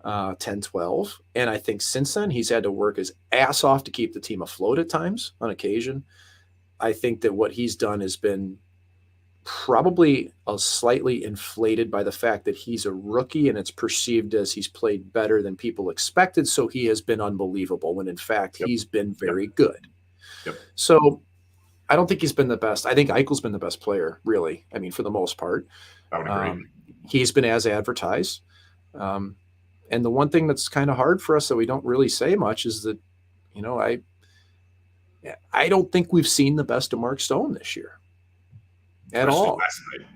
12. And I think since then, he's had to work his ass off to keep the team afloat at times, on occasion. I think that what he's done has been probably slightly inflated by the fact that he's a rookie, and it's perceived as he's played better than people expected. So he has been unbelievable, when in fact he's been very good. Yep. So I don't think he's been the best. I think Eichel's been the best player, really. I mean, for the most part. I would agree. He's been as advertised. And the one thing that's kind of hard for us that we don't really say much is that, I don't think we've seen the best of Mark Stone this year at Especially all. last night.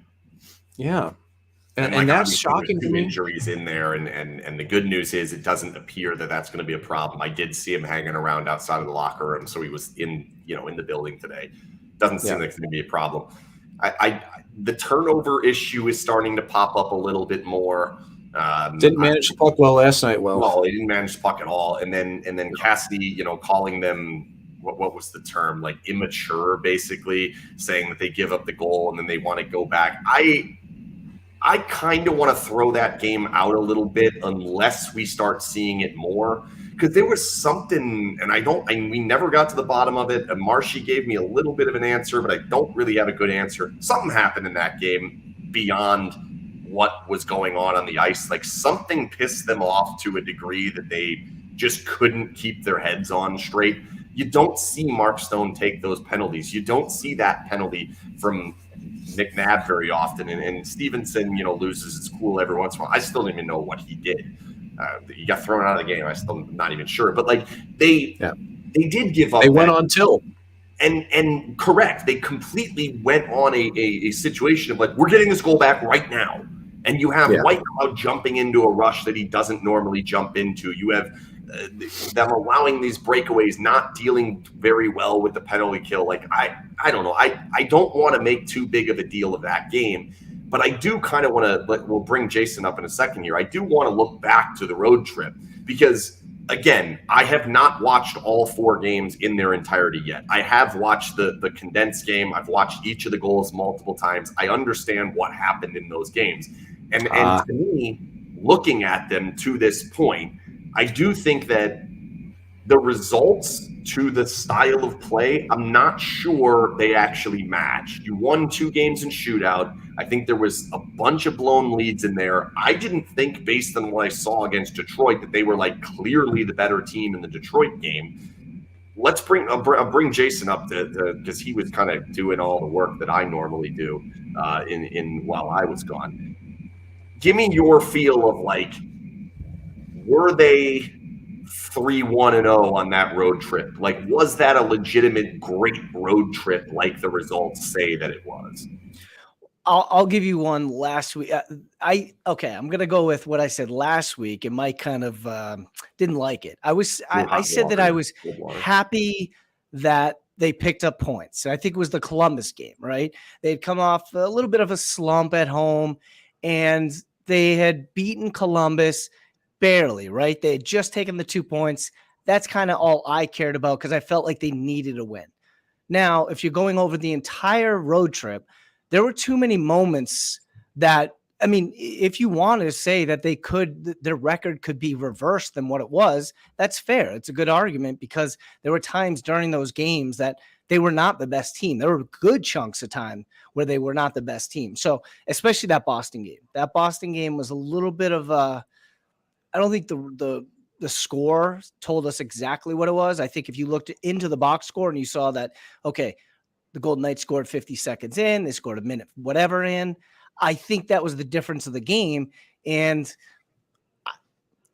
Yeah. And And that's obviously shocking there's to 2 me. injuries in there, and the good news is it doesn't appear that that's going to be a problem. I did see him hanging around outside of the locker room, so he was in the building today. Doesn't seem like it's going to be a problem. The turnover issue is starting to pop up a little bit more. Didn't manage the puck well last night. Well, he didn't manage the puck at all, and then Cassidy, calling them. What was the term? Like immature, basically saying that they give up the goal and then they want to go back. I kind of want to throw that game out a little bit unless we start seeing it more, because there was something, and we never got to the bottom of it. And Marshy gave me a little bit of an answer, but I don't really have a good answer. Something happened in that game beyond what was going on the ice. Like something pissed them off to a degree that they just couldn't keep their heads on straight. You don't see Mark Stone take those penalties. You don't see that penalty from McNabb very often, and Stevenson, loses his cool every once in a while. I still don't even know what he did. He got thrown out of the game. I'm still not even sure. But they did give up. They went on till. And correct. They completely went on a situation of we're getting this goal back right now. And you have White Cloud jumping into a rush that he doesn't normally jump into. You have them allowing these breakaways, not dealing very well with the penalty kill. I don't know. I don't want to make too big of a deal of that game, but I do kind of want to, we'll bring Jason up in a second here. I do want to look back to the road trip because, again, I have not watched all 4 games in their entirety yet. I have watched the condensed game. I've watched each of the goals multiple times. I understand what happened in those games. And to me, looking at them to this point, I do think that the results to the style of play, I'm not sure they actually matched. You won 2 games in shootout. I think there was a bunch of blown leads in there. I didn't think, based on what I saw against Detroit, that they were clearly the better team in the Detroit game. I'll bring Jason up because he was kind of doing all the work that I normally do in while I was gone. Give me your feel of were they 3-1-0 on that road trip? Was that a legitimate great road trip like the results say that it was? I'll give you one last week. I'm going to go with what I said last week. And Mike kind of didn't like it. I said that I was happy that they picked up points. I think it was the Columbus game, right? They'd come off a little bit of a slump at home, and they had beaten Columbus barely, right? They had just taken the 2 points. That's kind of all I cared about because I felt like they needed a win. Now, if you're going over the entire road trip, there were too many moments that, if you want to say that their record could be reversed than what it was, that's fair. It's a good argument because there were times during those games that they were not the best team. There were good chunks of time where they were not the best team. So especially that Boston game. That Boston game was a little bit of I don't think the score told us exactly what it was. I think if you looked into the box score and you saw that, okay, The Golden Knights scored 50 seconds in. They scored a minute, whatever in. I think that was the difference of the game. And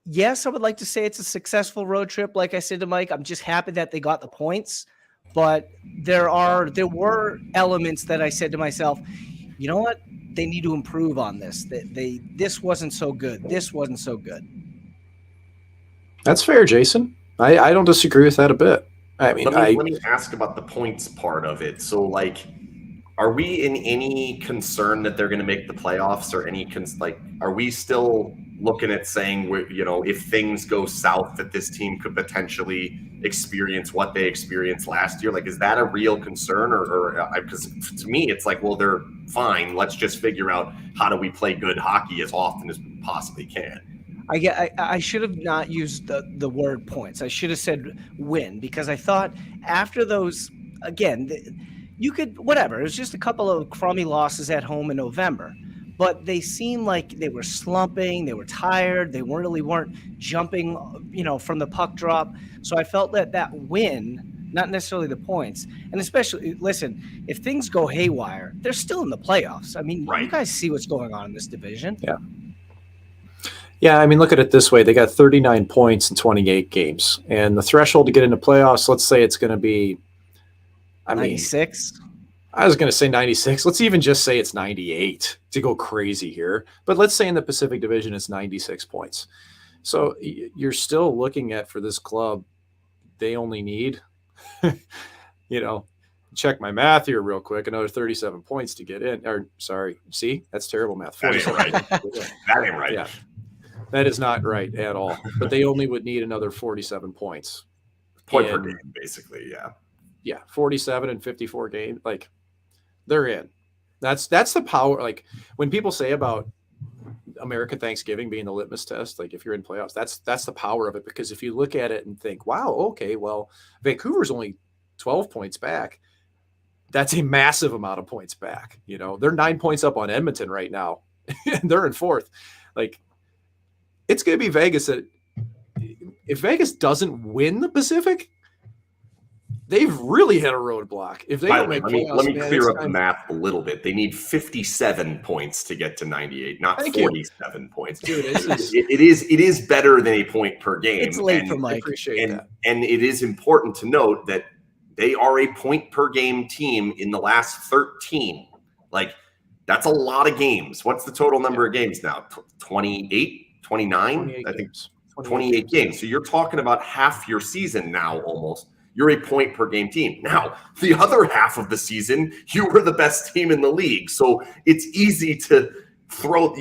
yes, I would like to say it's a successful road trip. Like I said to Mike, I'm just happy that they got the points. But there were elements that I said to myself, you know what? They need to improve on this. This wasn't so good. This wasn't so good. That's fair, Jason. I don't disagree with that a bit. I mean, let me ask about the points part of it. So, like, are we in any concern that they're going to make the playoffs, or are we still looking at saying, if things go south, that this team could potentially experience what they experienced last year? Like, is that a real concern, or because to me, it's like, well, they're fine. Let's just figure out how do we play good hockey as often as we possibly can. I should have not used the word points. I should have said win, because I thought after those, again, you could, whatever. It was just a couple of crummy losses at home in November, but they seemed like they were slumping. They were tired. They weren't jumping, from the puck drop. So I felt that win, not necessarily the points, and especially, listen, if things go haywire, they're still in the playoffs. I mean, right. You guys see what's going on in this division. Yeah. Yeah, I mean, look at it this way. They got 39 points in 28 games. And the threshold to get into playoffs, let's say it's going to be, 96? I was going to say 96. Let's even just say it's 98 to go crazy here. But let's say in the Pacific Division, it's 96 points. So you're still looking at, for this club, they only need, check my math here real quick, another 37 points to get in. Or, sorry, see, that's terrible math. That ain't right. That ain't right. Yeah. That is not right at all. But they only would need another 47 points. Point per game, basically, yeah. Yeah, 47 and 54 games. Like, they're in. That's the power. Like, when people say about American Thanksgiving being the litmus test, like if you're in playoffs, that's the power of it. Because if you look at it and think, wow, okay, well, Vancouver's only 12 points back. That's a massive amount of points back. They're 9 points up on Edmonton right now. They're in fourth. Like, it's going to be Vegas. If Vegas doesn't win the Pacific, they've really hit a roadblock. If they don't make playoffs, let me clear up the math a little bit. They need 57 points to get to 98, not 47 points. Dude, it is better than a point per game. It's late for Mike. I appreciate that. And it is important to note that they are a point per game team in the last 13. Like, that's a lot of games. What's the total number of games now? 28? 29? I think 28 games. So you're talking about half your season now almost. You're a point per game team. Now, the other half of the season, you were the best team in the league. So it's easy to forget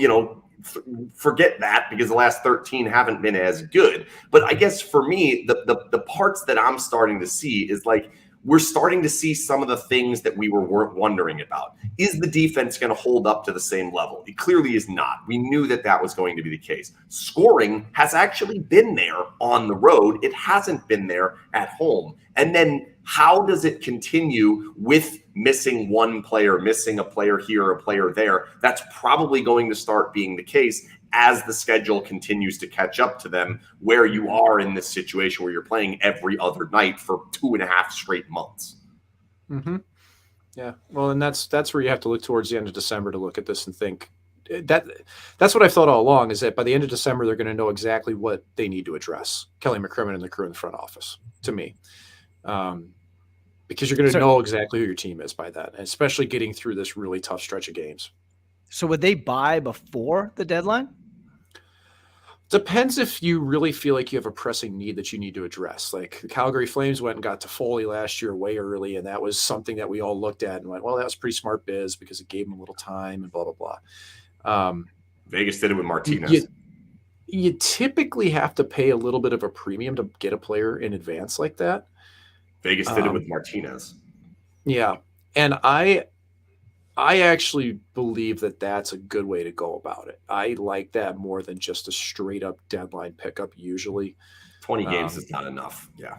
that, because the last 13 haven't been as good. But I guess for me, the parts that I'm starting to see is like, we're starting to see some of the things that we were wondering about. Is the defense going to hold up to the same level? It clearly is not. We knew that was going to be the case. Scoring has actually been there on the road. It hasn't been there at home. And then how does it continue with missing one player, missing a player here, a player there? That's probably going to start being the case as the schedule continues to catch up to them, where you are in this situation where you're playing every other night for 2.5 straight months. Mm-hmm. Yeah. Well, and that's where you have to look towards the end of December to look at this and think that's what I've thought all along, is that by the end of December, they're going to know exactly what they need to address. Kelly McCrimmon and the crew in the front office, to me. Because you're going to know exactly who your team is by that, and especially getting through this really tough stretch of games. So would they buy before the deadline? Depends if you really feel like you have a pressing need that you need to address. Like the Calgary Flames went and got to Foley last year way early, and that was something that we all looked at and went, well, that was pretty smart biz because it gave them a little time and blah, blah, blah. Vegas did it with Martinez. You typically have to pay a little bit of a premium to get a player in advance like that. Vegas did it with Martinez. Yeah. And I actually believe that that's a good way to go about it. I like that more than just a straight up deadline pickup usually. 20 games is not enough. Yeah.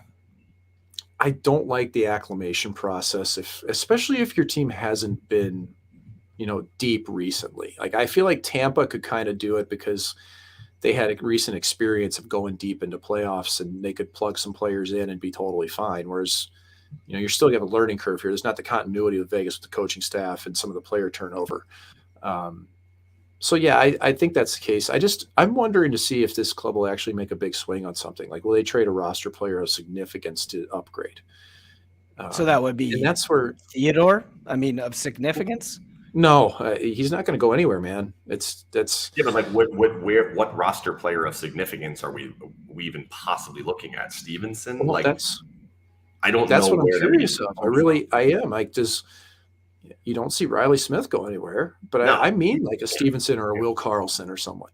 I don't like the acclimation process, especially if your team hasn't been, deep recently. Like I feel like Tampa could kind of do it because they had a recent experience of going deep into playoffs and they could plug some players in and be totally fine. Whereas you're still going to have a learning curve here. There's not the continuity of Vegas with the coaching staff and some of the player turnover. So yeah, I think that's the case. I'm wondering to see if this club will actually make a big swing on something. Like, will they trade a roster player of significance to upgrade? So that would be, and that's where Theodore. I mean, of significance. No, he's not going to go anywhere, man. That's yeah, but like what roster player of significance are we even possibly looking at? Stevenson? Well, like I don't that's know what I'm where curious of. I am like, you don't see Riley Smith go anywhere, but no. I mean like a Stevenson or a Will Carlson or someone.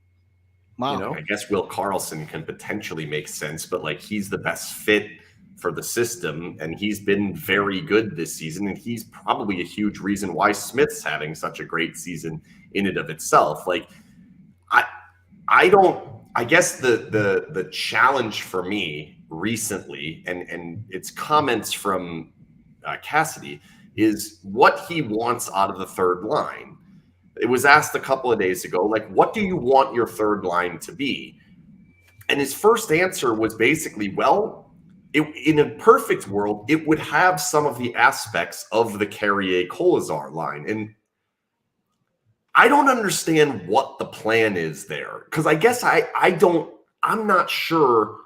Wow. I guess Will Carlson can potentially make sense, but like he's the best fit for the system, and he's been very good this season, and he's probably a huge reason why Smith's having such a great season in and of itself. Like I guess the challenge for me recently, and it's comments from Cassidy, is what he wants out of the third line. It was asked a couple of days ago, like, what do you want your third line to be? And his first answer was basically, well, in a perfect world, it would have some of the aspects of the Carrier-Kolazar line. And I don't understand what the plan is there, because I guess I'm not sure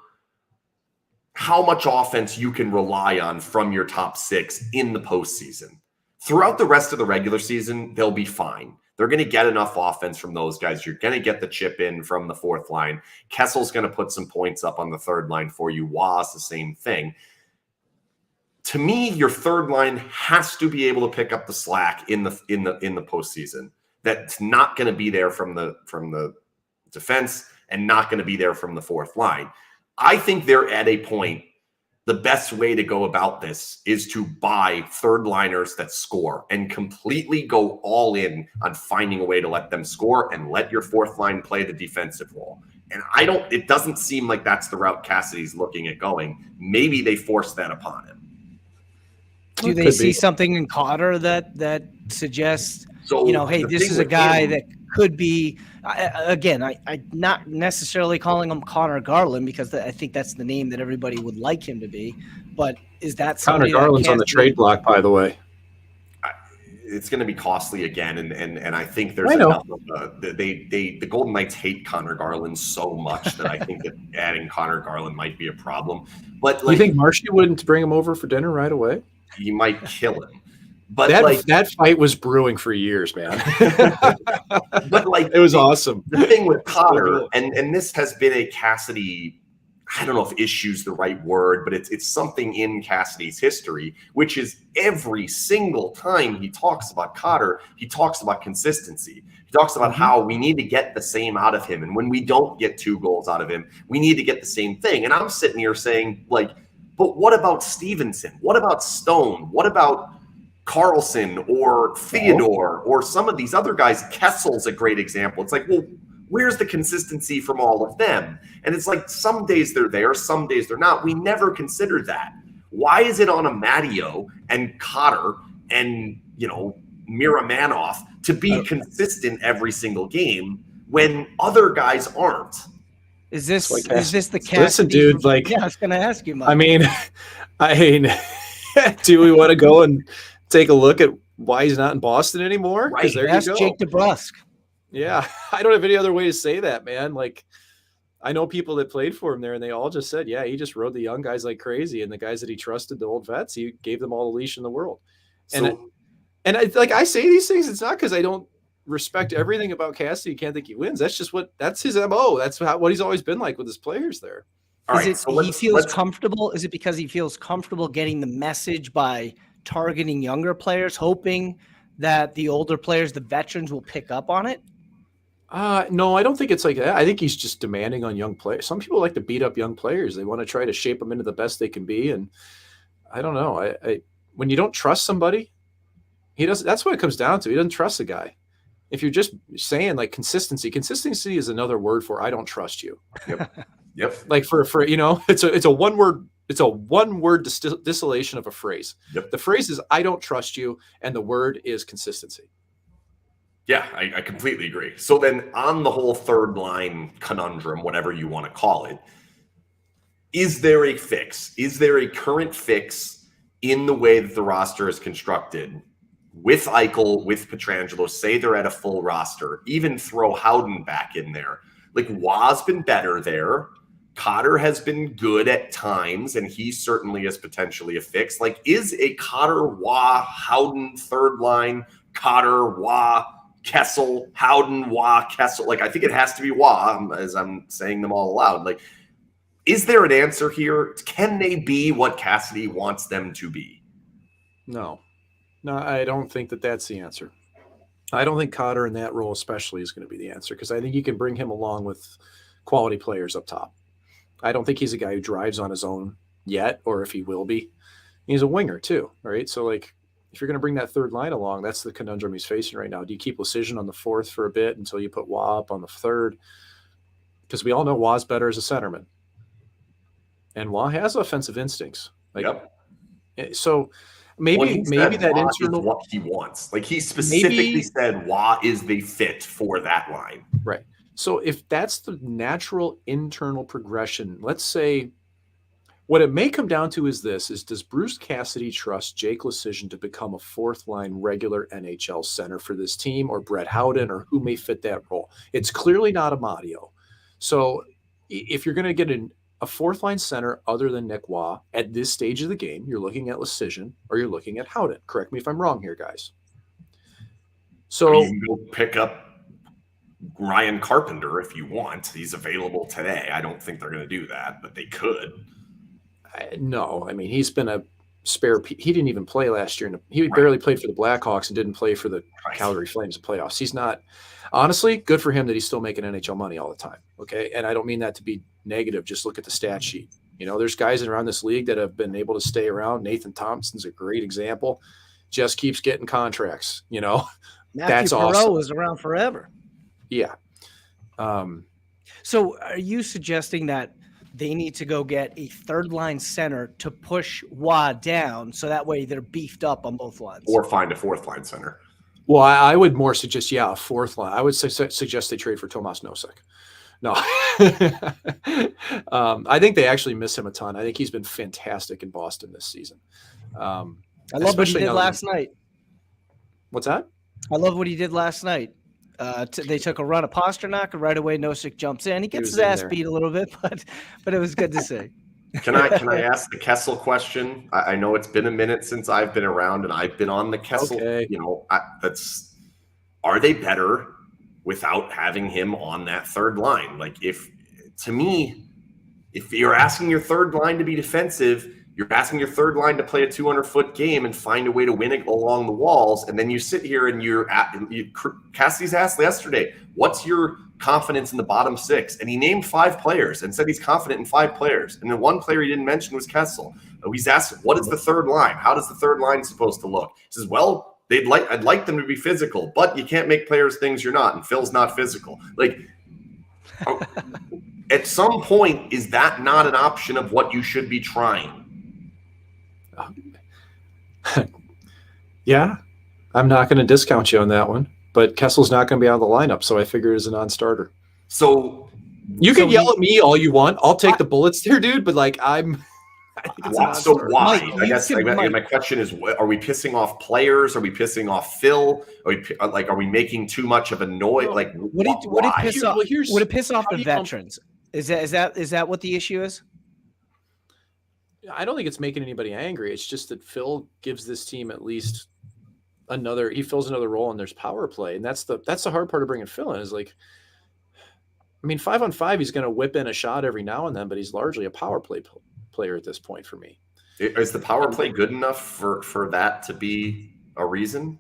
how much offense you can rely on from your top six in the postseason. Throughout the rest of the regular season, they'll be fine. They're going to get enough offense from those guys. You're going to get the chip in from the fourth line. Kessel's going to put some points up on the third line for you. Wa's the same thing. To me, your third line has to be able to pick up the slack in the postseason. That's not going to be there from the defense and not going to be there from the fourth line. I think they're at a point. The best way to go about this is to buy third liners that score and completely go all in on finding a way to let them score and let your fourth line play the defensive role. And it doesn't seem like that's the route Cassidy's looking at going. Maybe they force that upon him. Do they see something in Cotter that suggests, hey, this is a guy that could be, I'm not necessarily calling him Connor Garland, because I think that's the name that everybody would like him to be. But is that Connor Garland's on the trade block, by the way? It's going to be costly again, and I think there's enough of the Golden Knights hate Connor Garland so much that I think that adding Connor Garland might be a problem. But you think Marshy wouldn't bring him over for dinner right away? He might kill him. But that fight was brewing for years, man. But it was awesome. The thing with Cotter, and this has been a Cassidy, I don't know if issue's the right word, but it's something in Cassidy's history, which is every single time he talks about Cotter, he talks about consistency. He talks about how we need to get the same out of him. And when we don't get 2 goals out of him, we need to get the same thing. And I'm sitting here saying, like, but what about Stevenson? What about Stone? What about Carlson or Theodore or some of these other guys? Kessel's a great example. It's like, well, where's the consistency from all of them? And it's like, some days they're there, some days they're not. We never considered that. Why is it on a Matteo and Cotter and, Miramanoff to be consistent every single game when other guys aren't? Is this the Cassidy? Listen, dude, I was going to ask you, Mike. I mean, do we want to go and take a look at why he's not in Boston anymore? Right. Ask Jake DeBrusk. Yeah, I don't have any other way to say that, man. Like, I know people that played for him there, and they all just said, yeah, he just rode the young guys like crazy, and the guys that he trusted, the old vets, he gave them all the leash in the world. I say these things, it's not because I don't respect everything about Cassidy. Can't think he wins. That's just that's his MO. That's what he's always been like with his players there. He feels comfortable? Is it because he feels comfortable getting the message by targeting younger players, hoping that the older players, the veterans, will pick up on it? No, I don't think it's like that. I think he's just demanding on young players. Some people like to beat up young players. They want to try to shape them into the best they can be. And I don't know. I when you don't trust somebody, that's what it comes down to. He doesn't trust the guy. If you're just saying like consistency is another word for I don't trust you. Yep. Like for it's a one word distillation of a phrase. Yep. The phrase is I don't trust you, and the word is consistency. Yeah, I completely agree. So then on the whole third line conundrum, whatever you want to call it, is there a fix? Is there a current fix in the way that the roster is constructed, with Eichel, with Petrangelo, say they're at a full roster, even throw Howden back in there. Like, Wa's been better there. Cotter has been good at times, and he certainly is potentially a fix. Like, is a Cotter, Wa, Howden third line, Cotter, Wa, Kessel, Howden, Wa, Kessel? Like, I think it has to be Wa, as I'm saying them all aloud. Like, is there an answer here? Can they be what Cassidy wants them to be? No, I don't think that that's the answer. I don't think Cotter in that role especially is going to be the answer, because I think you can bring him along with quality players up top. I don't think he's a guy who drives on his own yet, or if he will be. He's a winger too, right? So, like, if you're going to bring that third line along, that's the conundrum he's facing right now. Do you keep Lecision on the fourth for a bit until you put Wa up on the third? Because we all know Wa's better as a centerman. And Wa has offensive instincts. Like, yep. So maybe that Wa internal, is what he wants. Like, he specifically said Wa is the fit for that line. Right. So if that's the natural internal progression, let's say what it may come down to is this: does Bruce Cassidy trust Jake Lecision to become a fourth line regular NHL center for this team, or Brett Howden, or who may fit that role? It's clearly not Amadio. So if you're going to get a fourth line center other than Nick Waugh at this stage of the game, you're looking at Lecision or you're looking at Howden. Correct me if I'm wrong here, guys. So you can go pick up Ryan Carpenter if you want. He's available today. I don't think they're going to do that, but they could. No, I mean, he's been a spare. He didn't even play last year. He barely played for the Blackhawks and didn't play for the Calgary Flames in playoffs. He's not, honestly, good for him that he's still making NHL money all the time. Okay. And I don't mean that to be negative. Just look at the stat sheet. You know, there's guys around this league that have been able to stay around. Nathan Thompson's a great example. Just keeps getting contracts, you know. Matthew Perreault awesome. Was around forever. Yeah. So are you suggesting that they need to go get a third line center to push Waugh down so that way they're beefed up on both lines? Or find a fourth line center. Well, I would more suggest, a fourth line. I would suggest they trade for Tomas Nosek. No. I think they actually miss him a ton. I think he's been fantastic in Boston this season. I love what he did last night. What's that? I love what he did last night. They took a run of Pasternak, and right away Nosek jumps in. He gets his ass beat a little bit, but it was good to see. Can I ask the Kessel question? I know it's been a minute since I've been around, and I've been on the Kessel. Okay. You know, are they better without having him on that third line? Like, if you're asking your third line to be defensive, you're asking your third line to play a 200-foot game and find a way to win it along the walls, and then you sit here and Cassidy's asked yesterday, what's your confidence in the bottom six? And he named 5 players and said he's confident in 5 players. And then one player he didn't mention was Kessel. He's asked, what is the third line? How does the third line supposed to look? He says, well, I'd like them to be physical, but you can't make players things you're not, and Phil's not physical. Like, at some point, is that not an option of what you should be trying? Yeah, I'm not going to discount you on that one, but Kessel's not going to be out of the lineup, so I figure it's a non-starter. So you can yell at me all you want. I'll take the bullets there, dude. But like, I think it's so why? Mike, I guess my question is: are we pissing off players? Are we pissing off Phil? Are we making too much of a noise? Like, would it piss off the veterans? Is that what the issue is? I don't think it's making anybody angry. It's just that Phil gives this team at least he fills another role, and there's power play. And that's the hard part of bringing Phil in is like, I mean, 5-on-5, he's going to whip in a shot every now and then, but he's largely a power play player at this point for me. Is the power play good enough for that to be a reason?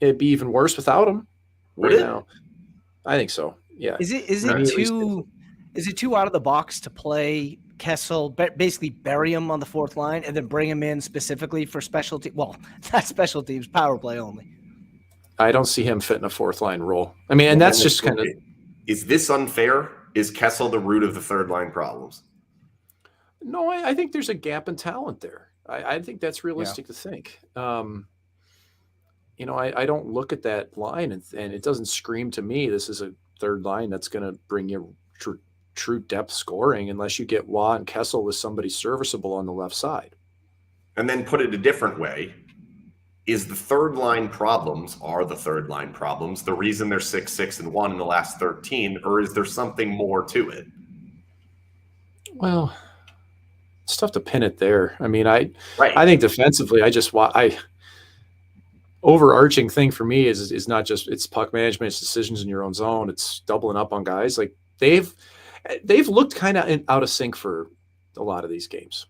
It'd be even worse without him. Would it? Now. I think so. Yeah. Is it too out of the box to play Kessel, basically bury him on the fourth line and then bring him in specifically for special teams? Well, not special teams, power play only. I don't see him fitting a fourth line role. I mean, and that's just kind of. Is this unfair? Is Kessel the root of the third line problems? No, I think there's a gap in talent there. I think that's realistic to think. You know, I don't look at that line and it doesn't scream to me this is a third line that's going to bring you true depth scoring unless you get Waugh and Kessel with somebody serviceable on the left side. And then put it a different way. Is the third line problems the reason they're 6-6-1 in the last 13, or is there something more to it? Well, it's tough to pin it there. I mean, I think defensively, overarching thing for me is not just it's puck management, it's decisions in your own zone, it's doubling up on guys. Like they've looked kind of out of sync for a lot of these games.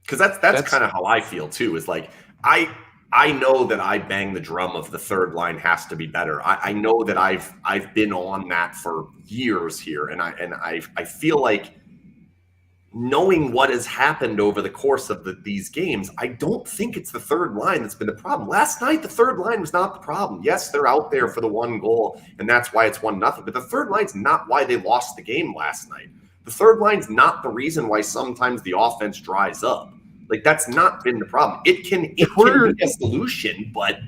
Because that's kind of how I feel too. Is like I know that I bang the drum of the third line has to be better. I know that I've been on that for years here, and I feel like knowing what has happened over the course of these games, I don't think it's the third line that's been the problem. Last night, the third line was not the problem. Yes, they're out there for the one goal, and that's why it's 1-0. But the third line's not why they lost the game last night. The third line's not the reason why sometimes the offense dries up. Like, that's not been the problem. It can be a solution, but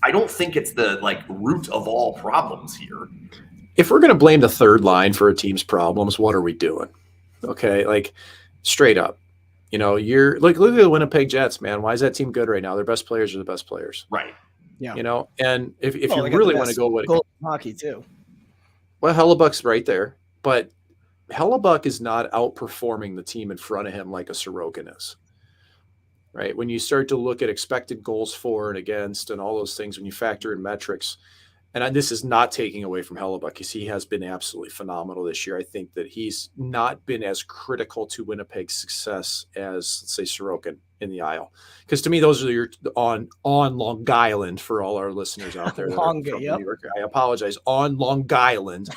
I don't think it's the root of all problems here. If we're going to blame the third line for a team's problems, what are we doing? Okay, like straight up, you're like, look at the Winnipeg Jets, man. Why is that team good right now? Their best players are the best players, right? Yeah, and if you really want to go with hockey too, well, Hellebuck's right there, but Hellebuck is not outperforming the team in front of him like a Sorokin is. Right, when you start to look at expected goals for and against and all those things, when you factor in metrics. And this is not taking away from Hellebuck, because he has been absolutely phenomenal this year. I think that he's not been as critical to Winnipeg's success as, let's say, Sorokin in the Isle. Because to me, those are your on Long Island, for all our listeners out there. New York. I apologize. On Long Island.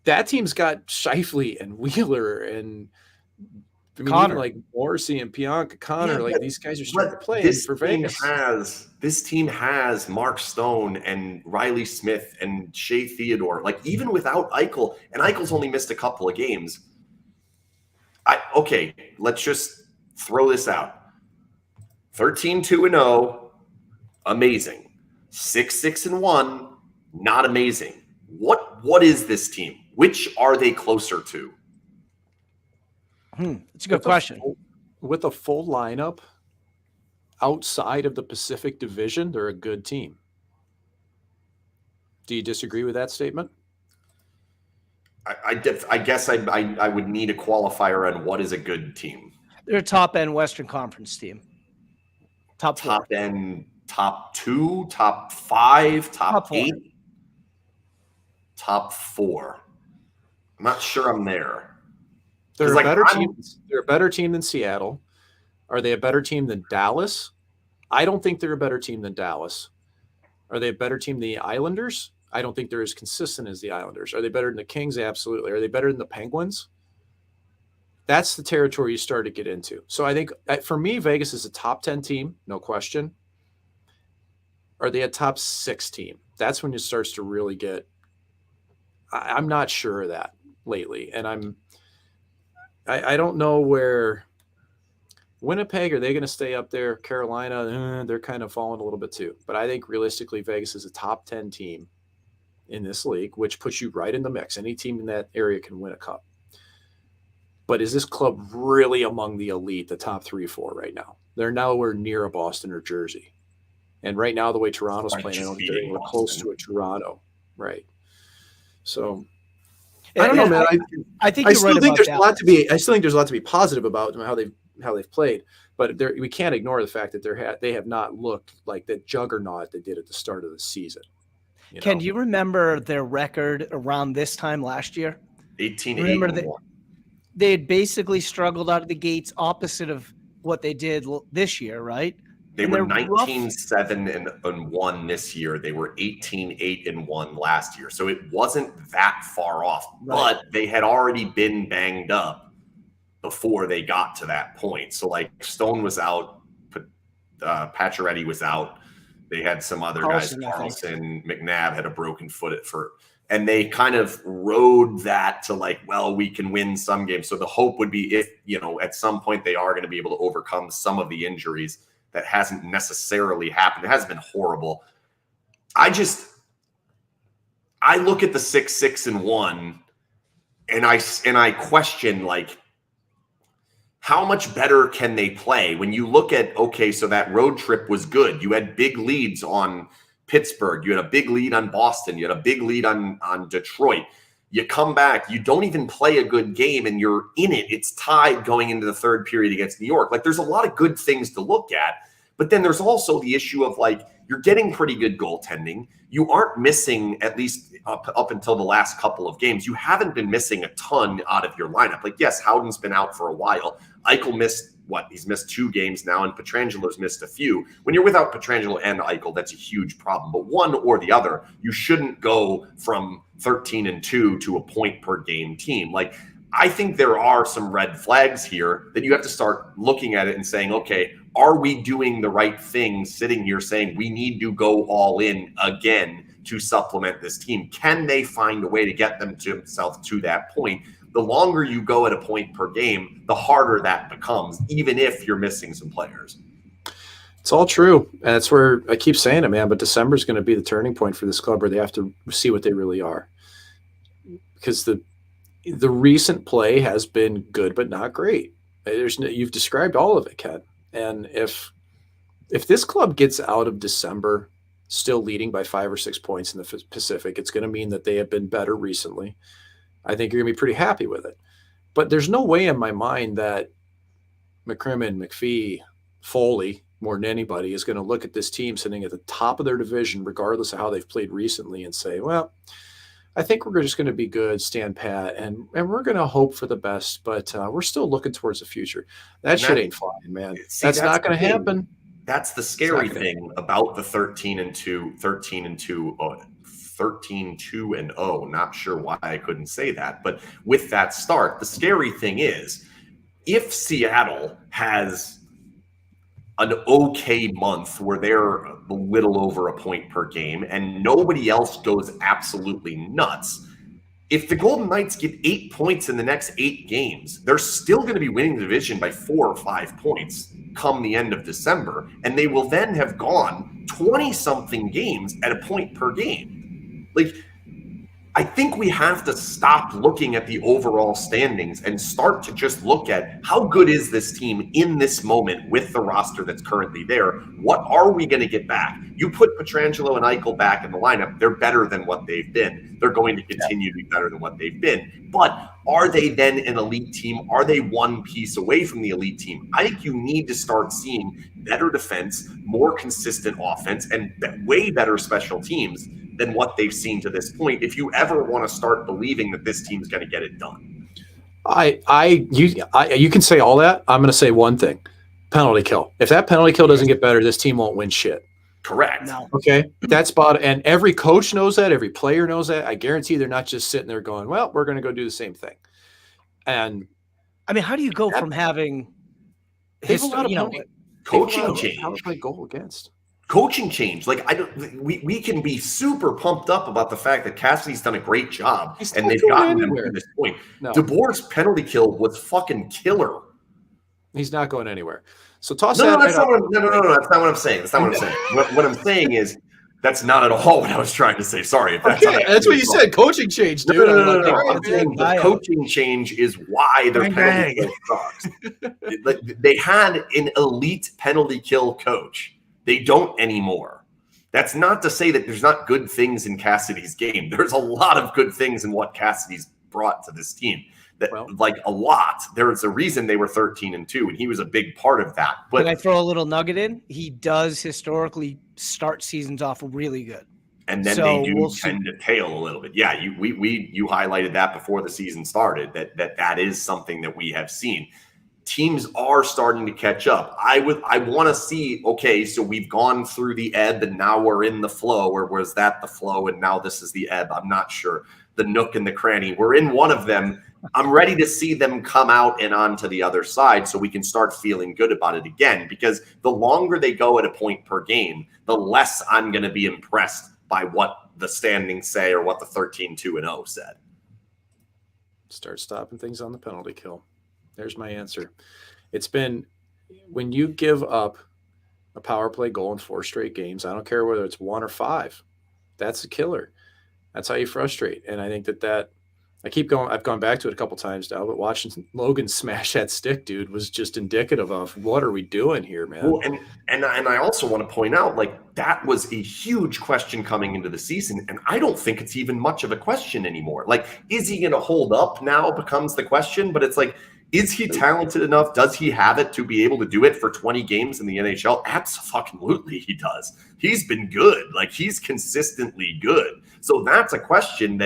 That team's got Scheifele and Wheeler and Connor, like Morrissey and Pionk, Connor, these guys are starting to play for Vegas. This team has Mark Stone and Riley Smith and Shea Theodore. Like, even without Eichel, and Eichel's only missed a couple of games. Let's just throw this out. 13-2-0, amazing. 6-6-1, not amazing. What is this team? Which are they closer to? It's a good question. With a full lineup outside of the Pacific Division, they're a good team. Do you disagree with that statement? I guess I would need a qualifier on what is a good team. They're a top-end Western Conference team. Top 4. Top-end, top 2, top 5, top 8, top 4. I'm not sure I'm there. They're a better team. They're a better team than Seattle. Are they a better team than Dallas? I don't think they're a better team than Dallas. Are they a better team than the Islanders? I don't think they're as consistent as the Islanders. Are they better than the Kings? Absolutely. Are they better than the Penguins? That's the territory you start to get into. So I think, for me, Vegas is a top 10 team, no question. Are they a top 6 team? That's when it starts to really get – I'm not sure of that lately. And I don't know where Winnipeg, are they going to stay up there? Carolina, they're kind of falling a little bit too. But I think realistically, Vegas is a top 10 team in this league, which puts you right in the mix. Any team in that area can win a cup. But is this club really among the elite, the top 3 or 4 right now? They're nowhere near a Boston or Jersey. And right now, the way Toronto's playing, I don't think they're anywhere close to a Toronto. Right. So I don't know, man. I think you're right about that. I still think there's a lot to be positive about how they've played, but we can't ignore the fact that they have not looked like the juggernaut they did at the start of the season. Ken, do you remember their record around this time last year? 18-8. They had basically struggled out of the gates, opposite of what they did this year, right? They were 19-7-1 this year. They were 18-8-1 last year. So it wasn't that far off, but they had already been banged up before they got to that point. So Stone was out, Pacioretty was out. They had some other guys, Carlson, McNabb had a broken foot and they kind of rode that to we can win some games. So the hope would be if, at some point they are going to be able to overcome some of the injuries. That hasn't necessarily happened. It hasn't been horrible. I look at the 6-6-1 and I question, how much better can they play? When you look at, okay, so that road trip was good. You had big leads on Pittsburgh. You had a big lead on Boston. You had a big lead on Detroit. You come back, you don't even play a good game, and you're in it. It's tied going into the third period against New York. Like, there's a lot of good things to look at. But then there's also the issue of, like, you're getting pretty good goaltending. You aren't missing, at least up until the last couple of games, you haven't been missing a ton out of your lineup. Like, yes, Howden's been out for a while. Eichel missed he's missed 2 games now, and Petrangelo's missed a few. When you're without Petrangelo and Eichel, that's a huge problem. But one or the other, you shouldn't go from 13-2 to a point per game team. Like, I think there are some red flags here that you have to start looking at it and saying, okay, are we doing the right thing sitting here saying we need to go all in again to supplement this team? Can they find a way to get themselves to that point? The longer you go at a point per game, the harder that becomes, even if you're missing some players. It's all true. And that's where I keep saying it, man. But December is going to be the turning point for this club where they have to see what they really are. Because the recent play has been good, but not great. You've described all of it, Ken. And if this club gets out of December still leading by 5 or 6 points in the Pacific, it's going to mean that they have been better recently. I think you're going to be pretty happy with it. But there's no way in my mind that McCrimmon, McPhee, Foley, more than anybody, is going to look at this team sitting at the top of their division, regardless of how they've played recently, and say, well, I think we're just going to be good, stand pat, and we're going to hope for the best, but we're still looking towards the future. That shit ain't flying, man. That's not going to happen. That's the scary thing about the 13-2-0. Not sure why I couldn't say that. But with that start, the scary thing is if Seattle has an okay month where they're a little over a point per game and nobody else goes absolutely nuts, if the Golden Knights get 8 points in the next 8 games, they're still going to be winning the division by 4 or 5 points come the end of December. And they will then have gone 20-something games at a point per game. Like, I think we have to stop looking at the overall standings and start to just look at how good is this team in this moment with the roster that's currently there. What are we going to get back? You put Petrangelo and Eichel back in the lineup, they're better than what they've been. They're going to continue to be better than what they've been. But are they then an elite team? Are they one piece away from the elite team? I think you need to start seeing better defense, more consistent offense, and way better special teams than what they've seen to this point, if you ever want to start believing that this team's going to get it done. You can say all that. I'm going to say one thing: penalty kill. If that penalty kill doesn't get better, this team won't win shit. Correct. No. Okay, that's about. And every coach knows that. Every player knows that. I guarantee they're not just sitting there going, "Well, we're going to go do the same thing." And I mean, how do you go from having coaching change? How to play goal against? Coaching change. Like, we can be super pumped up about the fact that Cassidy's done a great job and they've gotten them to this point. No. DeBoer's penalty kill was fucking killer. He's not going anywhere. So toss no, that. That's not what I'm saying. That's not what I'm saying. What I'm saying is that's not at all what I was trying to say. Sorry. If that's that's what you said. Coaching change, dude. No. I'm saying the coaching change is why their penalty kill sucks. They had an elite penalty kill coach. They don't anymore. That's not to say that there's not good things in Cassidy's game. There's a lot of good things in what Cassidy's brought to this team. Like a lot. There's a reason they were 13-2, and he was a big part of that. But can I throw a little nugget in? He does historically start seasons off really good. And then they do tend to tail a little bit. Yeah, you highlighted that before the season started, that is something that we have seen. Teams are starting to catch up. I want to see, okay, so we've gone through the ebb and now we're in the flow, or was that the flow and now this is the ebb? I'm not sure. The nook and the cranny. We're in one of them. I'm ready to see them come out and onto the other side so we can start feeling good about it again, because the longer they go at a point per game, the less I'm going to be impressed by what the standings say or what the 13-2-0 said. Start stopping things on the penalty kill. There's my answer. It's been when you give up a power play goal in 4 straight games, I don't care whether it's 1 or 5, that's a killer. That's how you frustrate. And I think that I've gone back to it a couple times now, but watching Logan smash that stick, dude, was just indicative of what are we doing here, man? Well, and I also want to point out, like, that was a huge question coming into the season, and I don't think it's even much of a question anymore. Like, is he going to hold up now becomes the question, but it's like, is he talented enough? Does he have it to be able to do it for 20 games in the NHL? Absolutely, he does. He's been good. Like, he's consistently good. So that's a question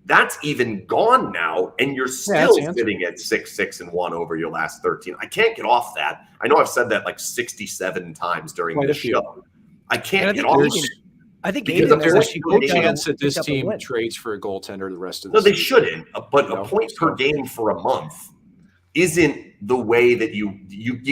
that's even gone now, and you're still sitting at 6-6-1 over your last 13. I can't get off that. I know I've said that like 67 times during this show. I can't get off it. I think there's no chance that this team trades for a goaltender the rest of the season. No, they shouldn't. But a point per game for a month isn't the way that you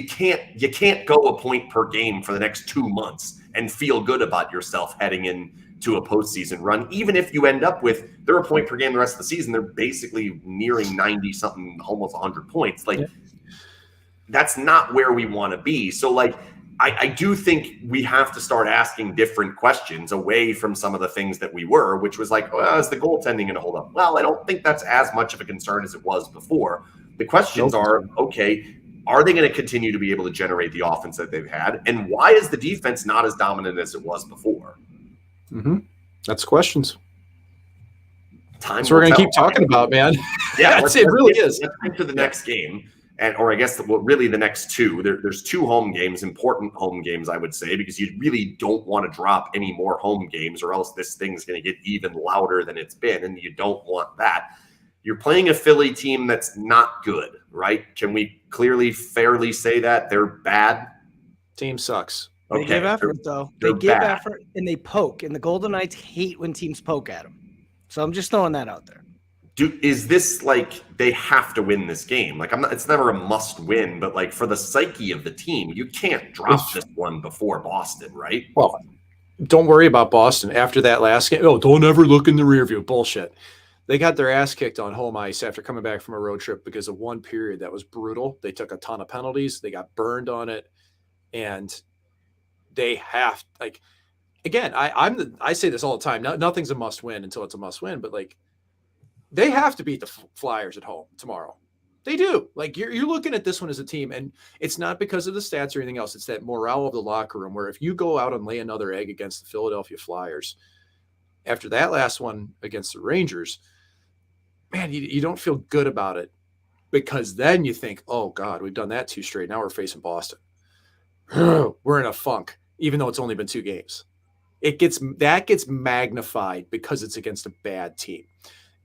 can't go a point per game for the next 2 months and feel good about yourself heading in to a postseason run. Even if you end up with they're a point per game the rest of the season, they're basically nearing 90 something, almost 100 points. Like, that's not where we want to be. So, like, I do think we have to start asking different questions away from some of the things that we were, which was like, well, is the goaltending going to hold up? Well, I don't think that's as much of a concern as it was before. The questions are, okay, are they going to continue to be able to generate the offense that they've had? And why is the defense not as dominant as it was before? Mm-hmm. That's questions. That's what we're going to keep talking about, man. Yeah, it really is. Let's get to the next game. Or I guess really the next two. There's 2 home games, important home games, I would say, because you really don't want to drop any more home games, or else this thing's going to get even louder than it's been, and you don't want that. You're playing a Philly team that's not good, right? Can we clearly, fairly say that? They're bad? Team sucks. They give effort, though. They give effort, and they poke. And the Golden Knights hate when teams poke at them. So I'm just throwing that out there. Is this like they have to win this game? Like, it's never a must win, but like for the psyche of the team, you can't drop this one before Boston, right? Well, don't worry about Boston. After that last game, don't ever look in the rear view. Bullshit. They got their ass kicked on home ice after coming back from a road trip because of one period that was brutal. They took a ton of penalties. They got burned on it. And they have, like, again, I say this all the time. Nothing's a must win until it's a must win, but like, they have to beat the Flyers at home tomorrow. They do. Like, you're looking at this one as a team, and it's not because of the stats or anything else. It's that morale of the locker room where if you go out and lay another egg against the Philadelphia Flyers after that last one against the Rangers, man, you don't feel good about it, because then you think, oh God, we've done that 2 straight. Now we're facing Boston. We're in a funk, even though it's only been 2 games. That gets magnified because it's against a bad team.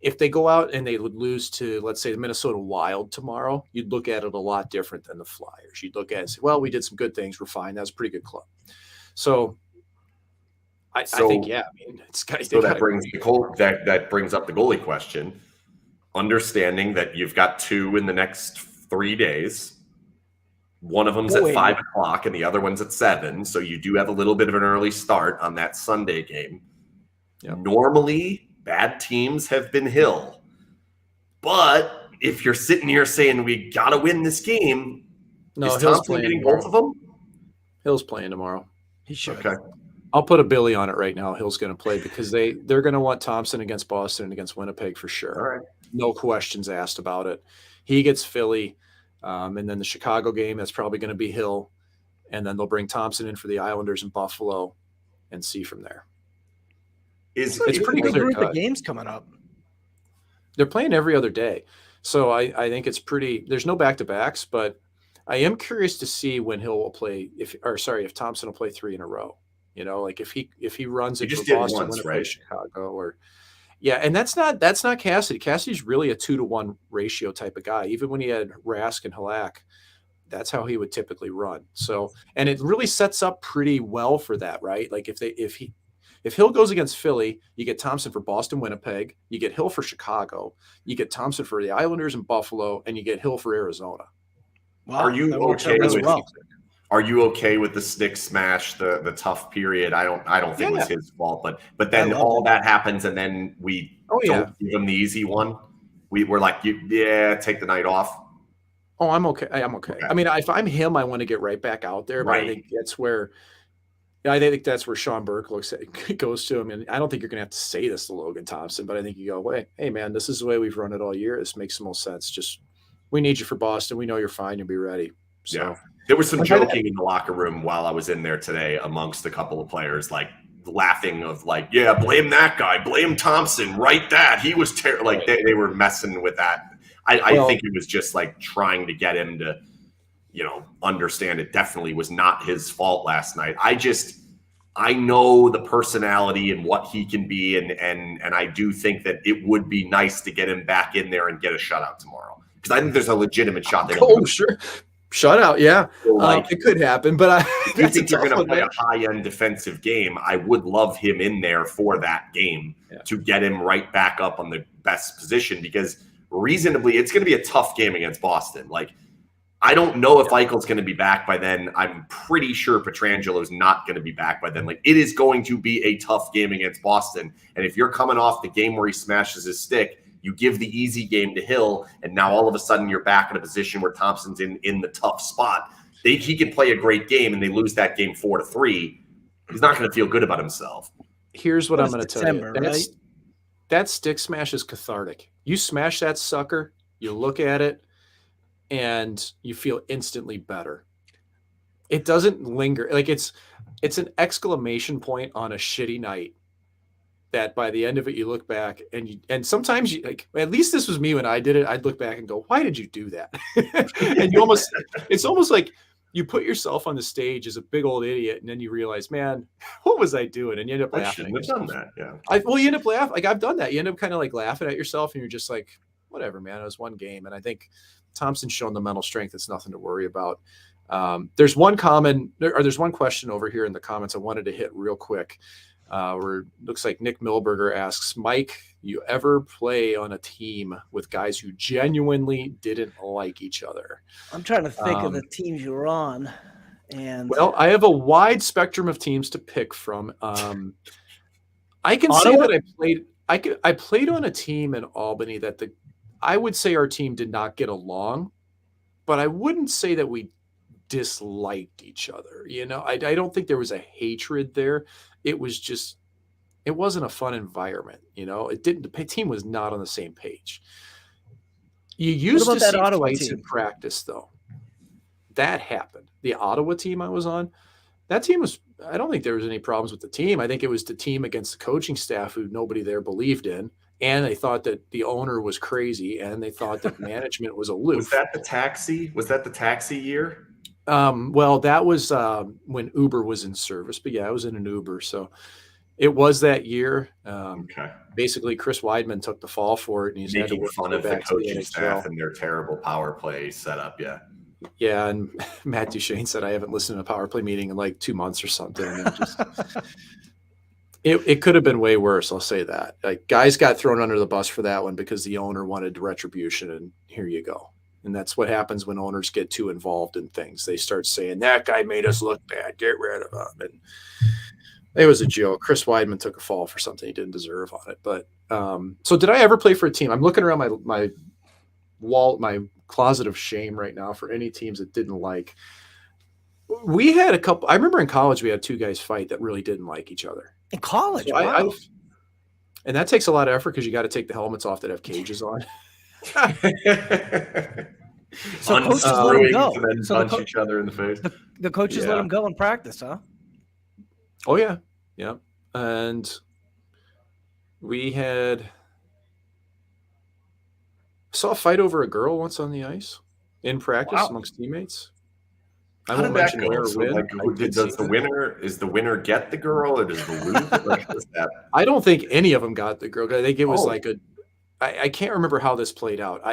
If they go out and they would lose to, let's say, the Minnesota Wild tomorrow, you'd look at it a lot different than the Flyers. You'd look at it and say, well, we did some good things. We're fine. That's a pretty good club. So I think, yeah. I mean, that brings up the goalie question. Understanding that you've got 2 in the next 3 days. One of them's at 5 o'clock and the other one's at 7. So you do have a little bit of an early start on that Sunday game. Yep. Normally, bad teams have been Hill. But if you're sitting here saying we got to win this game, is Thompson getting both of them? Hill's playing tomorrow. He should. Okay. I'll put a Billy on it right now. Hill's going to play because they're going to want Thompson against Boston and against Winnipeg for sure. All right. No questions asked about it. He gets Philly. And then the Chicago game, that's probably going to be Hill. And then they'll bring Thompson in for the Islanders and Buffalo and see from there. It's pretty clear cut. The games coming up. They're playing every other day. So I think it's pretty – there's no back-to-backs, but I am curious to see when Hill will play – if Thompson will play 3 in a row. You know, like if he runs it for Boston, once, right? Chicago, or yeah, and that's not Cassidy. Cassidy's really a 2-to-1 ratio type of guy. Even when he had Rask and Halak, that's how he would typically run. So, and it really sets up pretty well for that, right? Like if Hill goes against Philly, you get Thompson for Boston, Winnipeg, you get Hill for Chicago, you get Thompson for the Islanders and Buffalo, and you get Hill for Arizona. Wow, Are you okay with the stick smash, the tough period? I don't think it was his fault, but then all that happens and then we don't give him the easy one. We're like, take the night off. Oh, I'm okay. I mean, if I'm him, I want to get right back out there. But I think that's where I think that's where Sean Burke goes to him. And I don't think you're going to have to say this to Logan Thompson, but I think you go, wait, hey, man, this is the way we've run it all year. This makes the most sense. Just, we need you for Boston. We know you're fine. You'll be ready. So, yeah. There was some joking in the locker room while I was in there today amongst a couple of players, like laughing of like, yeah, blame that guy, blame Thompson, write that. He was terrible. Like they were messing with that. I think it was just like trying to get him to, understand it definitely was not his fault last night. I know the personality and what he can be, and I do think that it would be nice to get him back in there and get a shutout tomorrow, because I think there's a legitimate shot. Sure. Shutout, yeah. So it could happen, but if you think you're going to play a high-end defensive game, I would love him in there for that game to get him right back up on the best position, because reasonably, it's going to be a tough game against Boston. Like, I don't know if Eichel's going to be back by then. I'm pretty sure Petrangelo is not going to be back by then. Like, it is going to be a tough game against Boston. And if you're coming off the game where he smashes his stick, you give the easy game to Hill, and now all of a sudden you're back in a position where Thompson's in the tough spot. He can play a great game, and they lose that game 4-3. He's not going to feel good about himself. Here's what I'm going to tell you. Right? That stick smash is cathartic. You smash that sucker, you look at it, and you feel instantly better. It doesn't linger. Like, it's an exclamation point on a shitty night that by the end of it, you look back and sometimes you, like, at least this was me when I did it. I'd look back and go, why did you do that? And it's almost like you put yourself on the stage as a big old idiot, and then you realize, man, what was I doing? And you end up laughing. I shouldn't have done that. Yeah. You end up laughing. Like, I've done that. You end up kind of like laughing at yourself, and you're just like, whatever, man, it was one game. And I think Thompson's shown the mental strength. It's nothing to worry about. There's one question over here in the comments I wanted to hit real quick. Where looks like Nick Milberger asks, Mike, you ever play on a team with guys who genuinely didn't like each other? I'm trying to think of the teams you were on. And well, I have a wide spectrum of teams to pick from. I can say that I played on a team in Albany that I would say our team did not get along, but I wouldn't say that we disliked each other. I don't think there was a hatred there. It was just, it wasn't a fun environment. The team was not on the same page. You used to see fights in practice, though. That happened. The Ottawa team I was on, that team was, I don't think there was any problems with the team. I think it was the team against the coaching staff who nobody there believed in. And they thought that the owner was crazy, and they thought that management was aloof. Was that the taxi year? Well, that was when Uber was in service, but yeah, I was in an Uber. So it was that year. Okay. Basically, Chris Weidman took the fall for it, and he's making fun of the coaching staff and their terrible power play setup. Yeah. Yeah. And Matt Duchesne said, I haven't listened to a power play meeting in like 2 months or something. And it could have been way worse. I'll say that. Like, guys got thrown under the bus for that one because the owner wanted retribution, and here you go. And that's what happens when owners get too involved in things. They start saying, that guy made us look bad, get rid of him. And it was a joke. Chris Weidman took a fall for something he didn't deserve on it. But so did I ever play for a team? I'm looking around my wall, my closet of shame right now for any teams that didn't like. We had a couple. I remember in college we had 2 guys fight that really didn't like each other. In college? So wow. And that takes a lot of effort because you got to take the helmets off that have cages on. So coaches let him go. And then punch each other in the face. The coaches let him go in practice, huh? Oh yeah, yeah. And we saw a fight over a girl once on the ice in practice amongst teammates. I won't mention where or when. Does the winner get the girl, or does the loser? I don't think any of them got the girl. I think it was like I can't remember how this played out.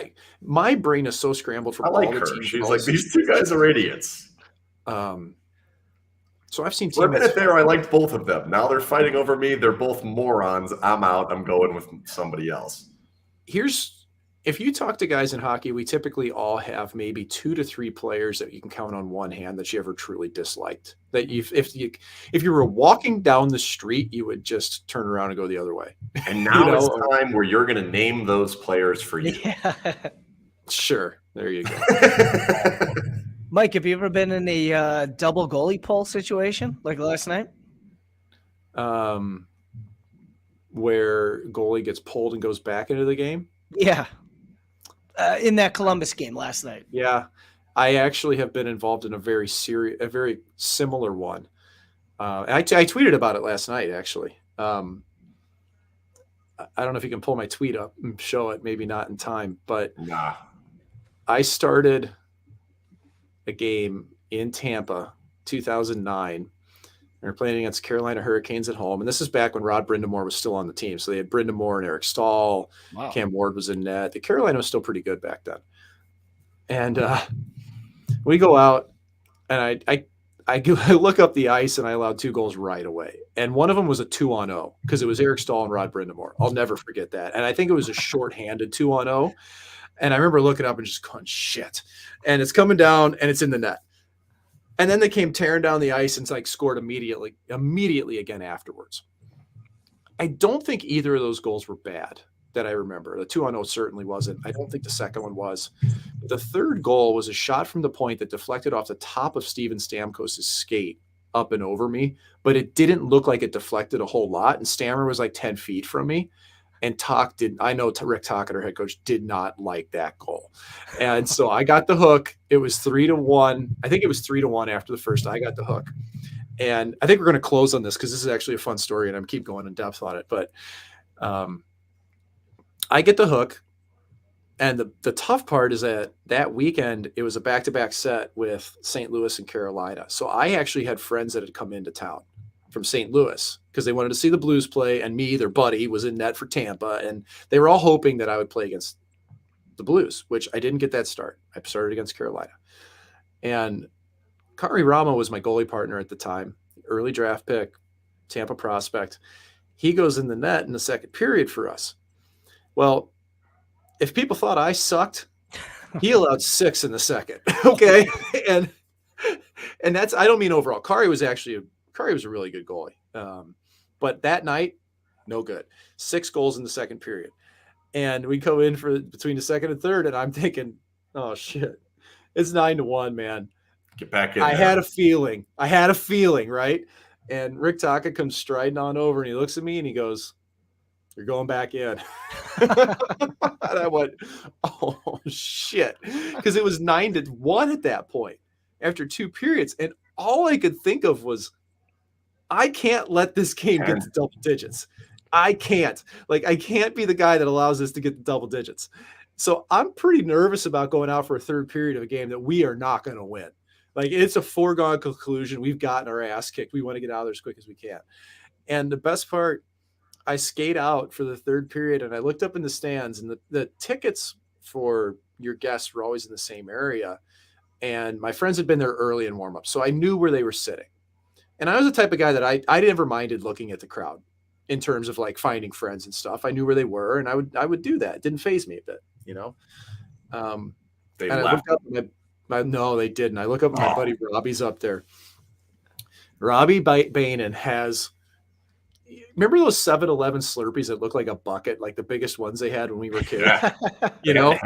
My brain is so scrambled from all the teams. She's like, these 2 guys are idiots. So I've seen teams. For a minute there, I liked both of them. Now they're fighting over me. They're both morons. I'm out. I'm going with somebody else. If you talk to guys in hockey, we typically all have maybe 2 to 3 players that you can count on one hand that you ever truly disliked. That if you were walking down the street, you would just turn around and go the other way. And now it's time where you're going to name those players for you. Yeah. Sure. There you go. Mike, have you ever been in a double goalie pull situation like last night? where goalie gets pulled and goes back into the game. Yeah. In that Columbus game last night. Yeah. I actually have been involved in a very similar one. And I tweeted about it last night, actually. I don't know if you can pull my tweet up and show it, maybe not in time, but Nah. I started a game in Tampa, 2009. We were playing against Carolina Hurricanes at home. And this is back when Rod Brindamore was still on the team. So they had Brindamore and Eric Stahl. Wow. Cam Ward was in net. The Carolina was still pretty good back then. And we go out, and I look up the ice, and I allowed 2 goals right away. And one of them was a 2-on-0 because it was Eric Stahl and Rod Brindamore. I'll never forget that. And I think it was a shorthanded 2-on-0. And I remember looking up and just going, shit. And it's coming down, and it's in the net. And then they came tearing down the ice and scored immediately again afterwards. I don't think either of those goals were bad that I remember. The 2-on-0 certainly wasn't. I don't think the second one was. But the third goal was a shot from the point that deflected off the top of Steven Stamkos' skate up and over me, but it didn't look like it deflected a whole lot. And Stammer was like 10 feet from me. And I know Rick Tocchet, our head coach, did not like that goal. And so I got the hook. It was 3-1. I think it was 3-1 after the first. I got the hook. And I think we're going to close on this because this is actually a fun story, and I'm keep going in depth on it. But I get the hook. And the tough part is that weekend, it was a back-to-back set with St. Louis and Carolina. So I actually had friends that had come into town from St. Louis because they wanted to see the Blues play, and me, their buddy, was in net for Tampa, and they were all hoping that I would play against the Blues, which I didn't get that start. I started against Carolina. And Kari Ramo was my goalie partner at the time, early draft pick, Tampa prospect. He goes in the net in the second period for us. Well, if people thought I sucked, he allowed 6 in the second. Okay. And that's, I don't mean overall. Kari was a really good goalie. But that night, no good. 6 goals in the second period. And we go in for between the second and third, and I'm thinking, oh shit, it's 9-1, man. Get back in. I had a feeling, right? And Rick Tocchet comes striding on over, and he looks at me and he goes, "You're going back in." And I went, oh shit. Because it was 9-1 at that point after 2 periods. And all I could think of was, I can't let this game get to double digits. I can't. I can't be the guy that allows this to get to double digits. So I'm pretty nervous about going out for a third period of a game that we are not going to win. It's a foregone conclusion. We've gotten our ass kicked. We want to get out of there as quick as we can. And the best part, I skate out for the third period, and I looked up in the stands, and the tickets for your guests were always in the same area. And my friends had been there early in warm-up, so I knew where they were sitting. And I was the type of guy that I never minded looking at the crowd in terms of finding friends and stuff. I knew where they were, and I would do that. It didn't faze me a bit, you know. They and left. I looked up no, they didn't. I look up, my buddy Robbie's up there. Robbie Bainin has. Remember those 7-Eleven Slurpees that look like a bucket, like the biggest ones they had when we were kids? Yeah. You know.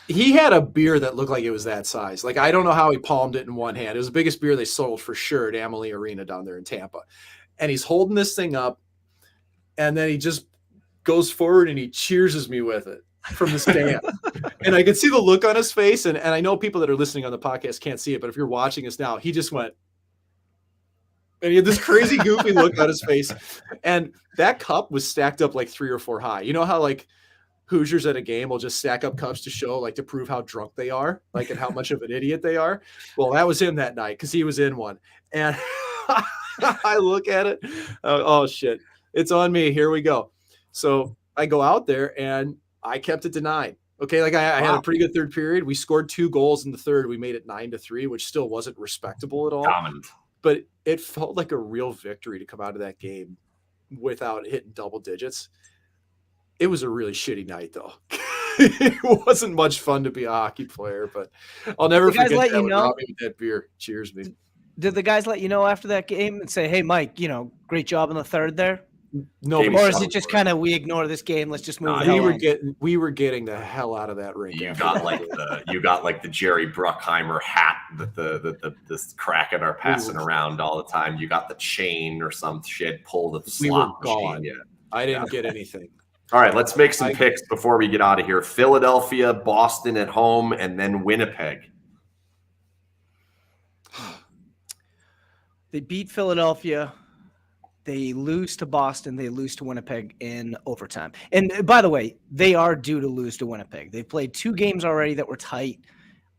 He had a beer that looked like it was that size. I don't know how he palmed it in one hand. It was the biggest beer they sold for sure at Amalie Arena down there in Tampa. And he's holding this thing up, and then he just goes forward and he cheerses me with it from the stand. And I could see the look on his face. And I know people that are listening on the podcast can't see it, but if you're watching us now, he just went, and he had this crazy goofy look on his face. And that cup was stacked up 3 or 4 high. You know how Hoosiers at a game will just stack up cups to show, to prove how drunk they are, and how much of an idiot they are. Well, that was him that night because he was in one. And I look at it. Oh, shit. It's on me. Here we go. So I go out there, and I kept it to 9. Okay, I had a pretty good third period. We scored 2 goals in the third. We made it 9-3, which still wasn't respectable at all. Dominant. But it felt like a real victory to come out of that game without hitting double digits. It was a really shitty night, though. It wasn't much fun to be a hockey player, but I'll never forget that when Robbie with that beer cheers me. Did the guys let you know after that game and say, "Hey, Mike, great job in the third there"? Nobody. Or is it just kind of we ignore this game? Let's just move. We were getting the hell out of that rink. You got like the Jerry Bruckheimer hat that the Kraken are passing around all the time. You got the chain or some shit. Pull the slot machine. Yeah. I didn't get anything. All right, let's make some picks before we get out of here. Philadelphia, Boston at home, and then Winnipeg. They beat Philadelphia. They lose to Boston. They lose to Winnipeg in overtime. And by the way, they are due to lose to Winnipeg. They've played 2 games already that were tight.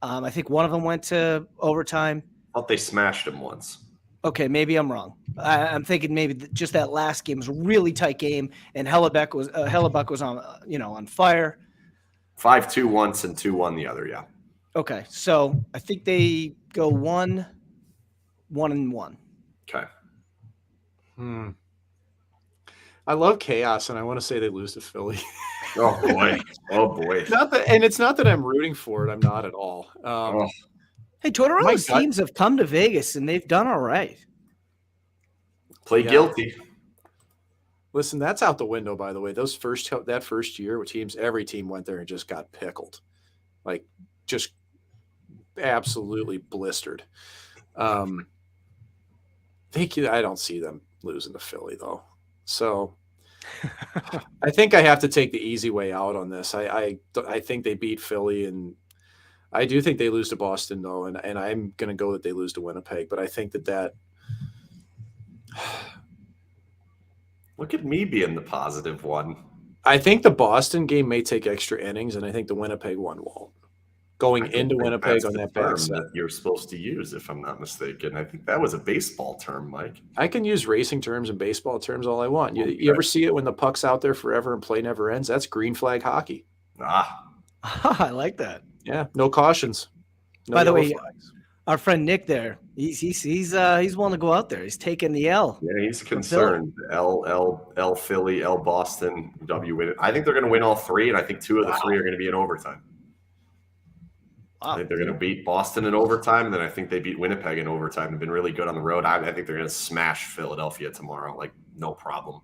I think one of them went to overtime. I thought they smashed them once. Okay, maybe I'm wrong. I'm thinking maybe just that last game was a really tight game, and Hellebuck was on on fire. 5-2 once and 2-1 the other. Yeah. Okay, so I think they go 1-1. Okay. I love chaos, and I want to say they lose to Philly. Oh boy! It's not that I'm rooting for it. I'm not at all. Hey, Tortorella's teams have come to Vegas, and they've done all right. Play guilty. Listen, that's out the window. By the way, that first year with teams, every team went there and just got pickled, like just absolutely blistered. I don't see them losing to Philly though. So I think I have to take the easy way out on this. I think they beat Philly, and I do think they lose to Boston though, and I'm going to go that they lose to Winnipeg. But I think that look at me being the positive one. I think the Boston game may take extra innings, and I think the Winnipeg one won't. Going into Winnipeg on that back set that you're supposed to use, if I'm not mistaken. I think that was a baseball term, Mike. I can use racing terms and baseball terms all I want. You ever see it when the puck's out there forever and play never ends? That's green flag hockey. I like that. Yeah, no cautions. No By the way, flags. Our friend Nick there, he's willing to go out there. He's taking the L. Yeah, he's concerned. L Philly, L Boston, W win. I think they're going to win all 3, and I think 2 of the 3 are going to be in overtime. I think they're going to beat Boston in overtime, and then I think they beat Winnipeg in overtime. They've been really good on the road. I think they're going to smash Philadelphia tomorrow, like no problem.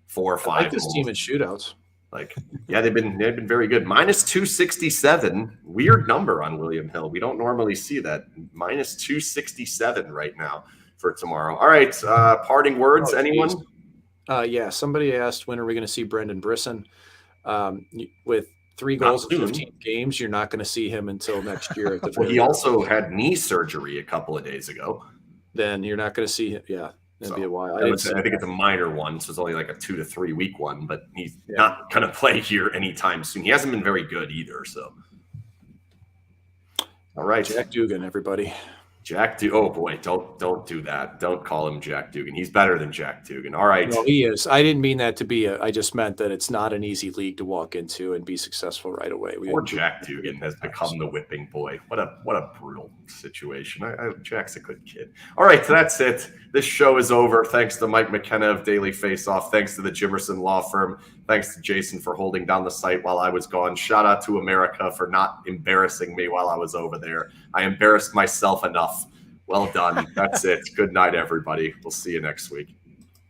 4 or 5. I like this team in shootouts. They've been very good. Minus 267, weird number on William Hill. We don't normally see that. Minus 267 right now for tomorrow. All right, parting words, anyone? Yeah, somebody asked, when are we going to see Brendan Brisson? With 3 goals in 15 games, you're not going to see him until next year. At the well, he also had knee surgery a couple of days ago. Then you're not going to see him. Yeah, that'd be a while. I think it's a minor one, so it's only like a 2 to 3 week one, but he's not going to play here anytime soon. He hasn't been very good either. So, all right, Jack Dugan, everybody. Oh boy, don't do that. Don't call him Jack Dugan. He's better than Jack Dugan. All right. No, he is. I didn't mean that to be I just meant that it's not an easy league to walk into and be successful right away. Or Jack Dugan has become the whipping boy. What a brutal situation. Jack's a good kid. All right, so that's it. This show is over. Thanks to Mike McKenna of Daily Faceoff. Thanks to the Jimerson Law Firm. Thanks to Jason for holding down the site while I was gone. Shout out to America for not embarrassing me while I was over there. I embarrassed myself enough. Well done. That's it. Good night, everybody. We'll see you next week.